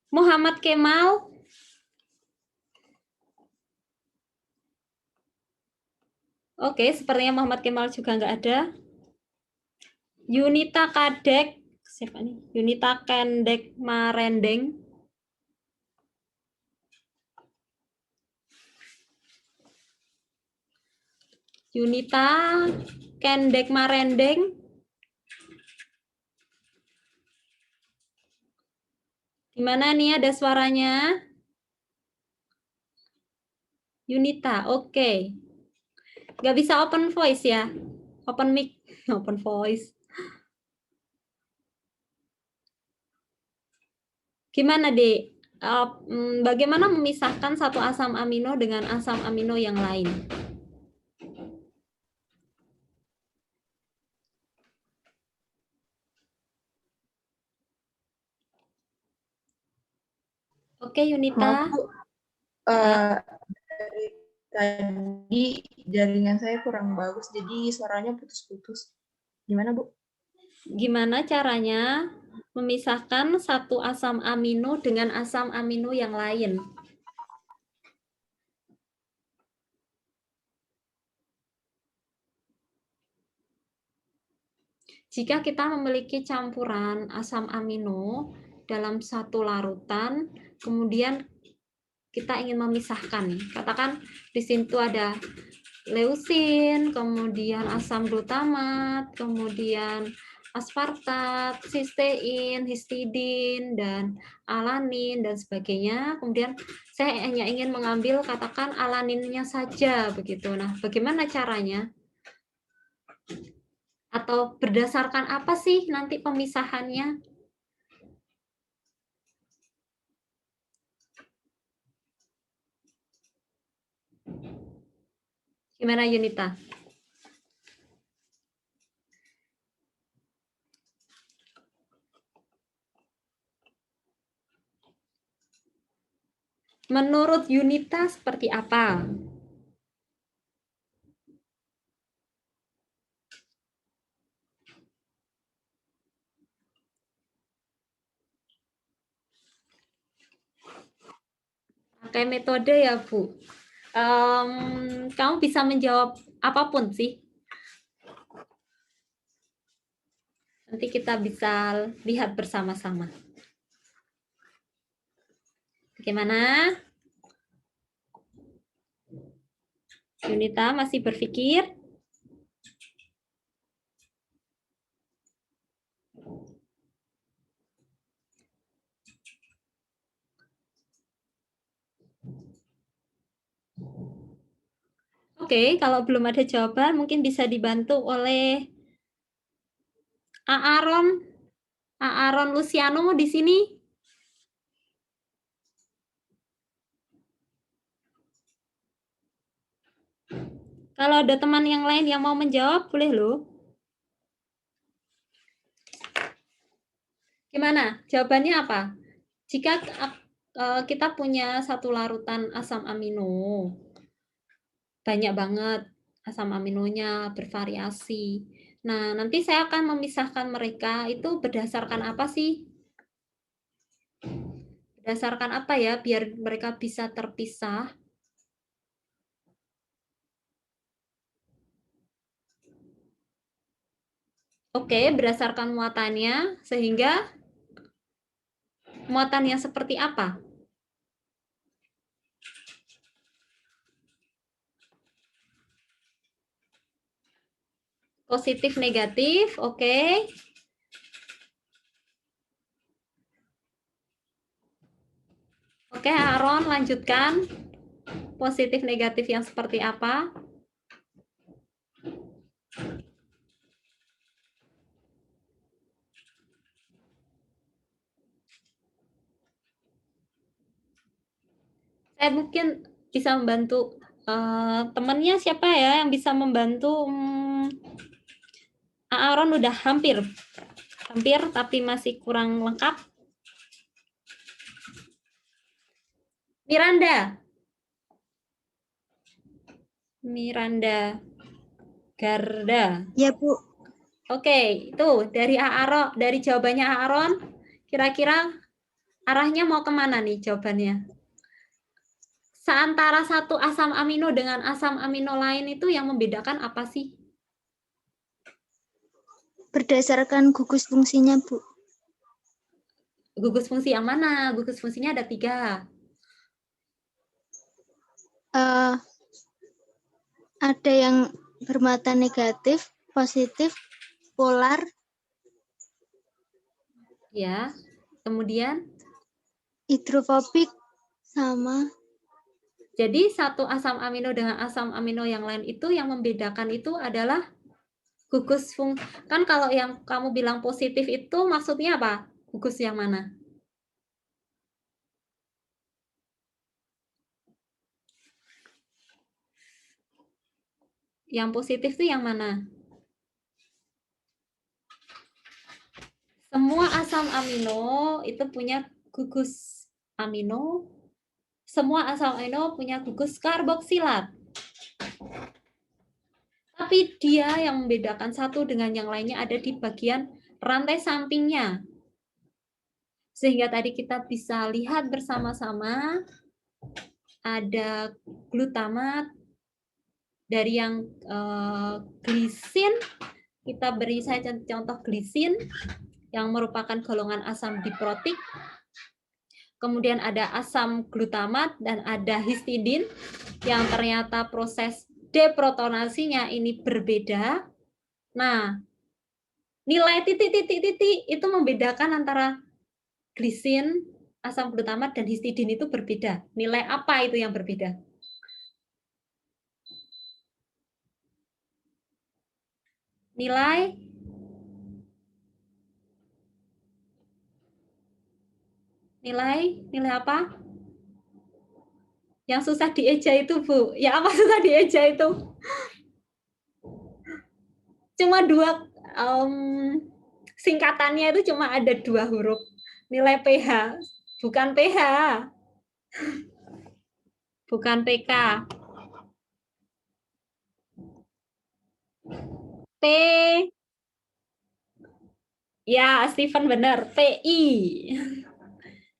Muhammad Kemal. Oke, sepertinya Muhammad Kemal juga nggak ada. Yunita Kadek. Siapa nih? Yunita Kendek Marendeng. Yunita Kendek Marendeng. Gimana nih, ada suaranya? Yunita, oke. Nggak bisa open voice ya? Open mic, open voice. Gimana, Dek? Bagaimana memisahkan satu asam amino dengan asam amino yang lain? Oke, Yunita. Maaf, Bu. Dari tadi jaringan saya kurang bagus, jadi suaranya putus-putus. Gimana, Bu? Gimana caranya memisahkan satu asam amino dengan asam amino yang lain? Jika kita memiliki campuran asam amino dalam satu larutan, kemudian kita ingin memisahkan, katakan di situ ada leusin, kemudian asam glutamat, kemudian aspartat, sistein, histidin, dan alanin, dan sebagainya. Kemudian saya hanya ingin mengambil, katakan alaninnya saja, begitu. Nah, bagaimana caranya? Atau berdasarkan apa sih nanti pemisahannya? Gimana, Yunita? Menurut Yunita seperti apa? Pakai metode ya, Bu. Kamu bisa menjawab apapun sih. Nanti kita bisa lihat bersama-sama. Bagaimana? Yunita masih berpikir? Oke, kalau belum ada jawaban mungkin bisa dibantu oleh Aaron Luciano di sini. Kalau ada teman yang lain yang mau menjawab, boleh loh. Gimana? Jawabannya apa? Jika kita punya satu larutan asam amino, banyak banget asam aminonya, bervariasi. Nah, nanti saya akan memisahkan mereka itu berdasarkan apa sih? Berdasarkan apa ya, biar mereka bisa terpisah? Oke, berdasarkan muatannya, sehingga muatan yang seperti apa? Positif, negatif, oke. Oke, Aaron, lanjutkan. Positif, negatif yang seperti apa? Saya mungkin bisa membantu temannya siapa ya yang bisa membantu? Aaron udah hampir tapi masih kurang lengkap. Miranda Garda. Ya, Bu. Oke, itu dari Aaron, dari jawabannya Aaron, kira-kira arahnya mau kemana nih jawabannya? Seantara satu asam amino dengan asam amino lain itu yang membedakan apa sih? Berdasarkan gugus fungsinya, Bu. Gugus fungsi yang mana? Gugus fungsinya ada 3. Ada yang bermata negatif, positif, polar. Ya, kemudian? Hidrofobik sama. Jadi satu asam amino dengan asam amino yang lain itu yang membedakan itu adalah gugus fungsi. Kan kalau yang kamu bilang positif itu maksudnya apa? Gugus yang mana? Yang positif itu yang mana? Semua asam amino itu punya gugus amino. Semua asam amino punya gugus karboksilat. Tapi dia yang membedakan satu dengan yang lainnya ada di bagian rantai sampingnya. Sehingga tadi kita bisa lihat bersama-sama ada glutamat dari yang glisin. Kita beri saja contoh glisin yang merupakan golongan asam diprotik. Kemudian ada asam glutamat dan ada histidin yang ternyata proses deprotonasinya ini berbeda. Nah, nilai titik-titik-titik itu membedakan antara glisin, asam glutamat, dan histidin itu berbeda. Nilai apa itu yang berbeda? Nilai apa? Yang susah dieja itu, Bu. Ya, apa susah dieja itu? Cuma 2 singkatannya itu cuma ada 2 huruf. Nilai pH, bukan pH. Bukan PK. P. Ya, Steven benar. PI.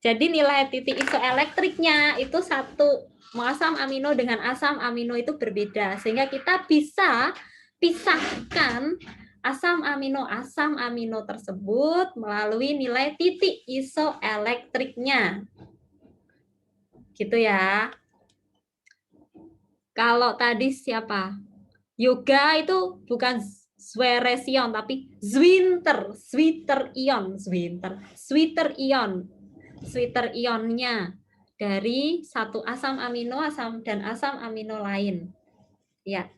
Jadi nilai titik isoelektriknya itu satu asam amino dengan asam amino itu berbeda. Sehingga kita bisa pisahkan asam amino tersebut melalui nilai titik isoelektriknya. Gitu ya. Kalau tadi siapa? Yoga itu bukan Zweresion tapi Zwinter ionnya dari satu asam amino dan asam amino lain. Ya.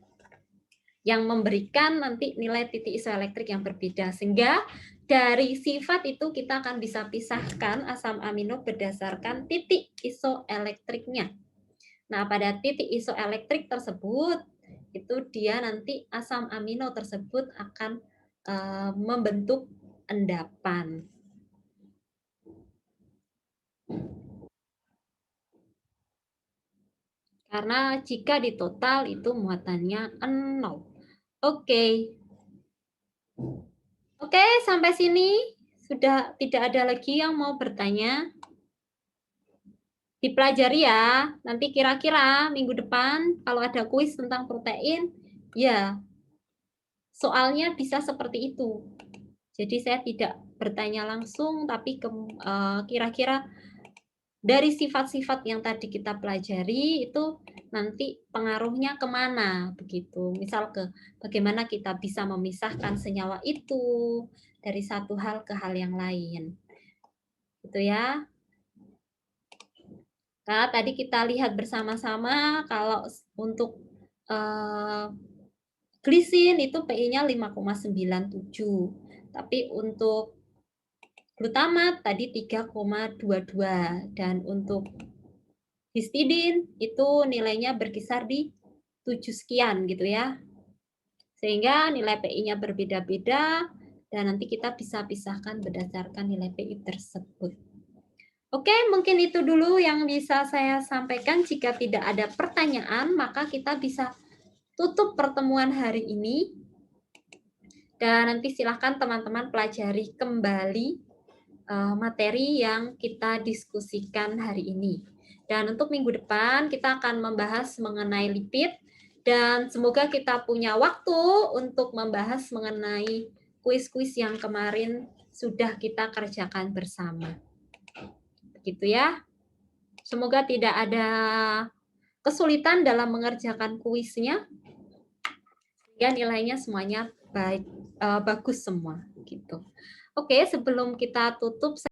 Yang memberikan nanti nilai titik isoelektrik yang berbeda. Sehingga dari sifat itu kita akan bisa pisahkan asam amino berdasarkan titik isoelektriknya. Nah, pada titik isoelektrik tersebut, itu dia nanti asam amino tersebut akan membentuk endapan. Karena jika di total itu muatannya 0. Oke. Oke, sampai sini sudah tidak ada lagi yang mau bertanya. Dipelajari ya, nanti kira-kira minggu depan kalau ada kuis tentang protein, ya soalnya bisa seperti itu. Jadi saya tidak bertanya langsung, tapi kira-kira dari sifat-sifat yang tadi kita pelajari itu nanti pengaruhnya kemana begitu. Misal ke bagaimana kita bisa memisahkan senyawa itu dari satu hal ke hal yang lain. Gitu ya. Nah, tadi kita lihat bersama-sama kalau untuk glisin itu PI-nya 5,97. Tapi untuk glutamat tadi 3,22 dan untuk histidin itu nilainya berkisar di 7 sekian gitu ya. Sehingga nilai PI-nya berbeda-beda dan nanti kita bisa pisahkan berdasarkan nilai PI tersebut. Oke, mungkin itu dulu yang bisa saya sampaikan. Jika tidak ada pertanyaan, maka kita bisa tutup pertemuan hari ini. Dan nanti silakan teman-teman pelajari kembali materi yang kita diskusikan hari ini. Dan untuk minggu depan kita akan membahas mengenai lipid dan semoga kita punya waktu untuk membahas mengenai kuis-kuis yang kemarin sudah kita kerjakan bersama. Begitu ya. Semoga tidak ada kesulitan dalam mengerjakan kuisnya. Sehingga nilainya semuanya bagus semua gitu. Oke, sebelum kita tutup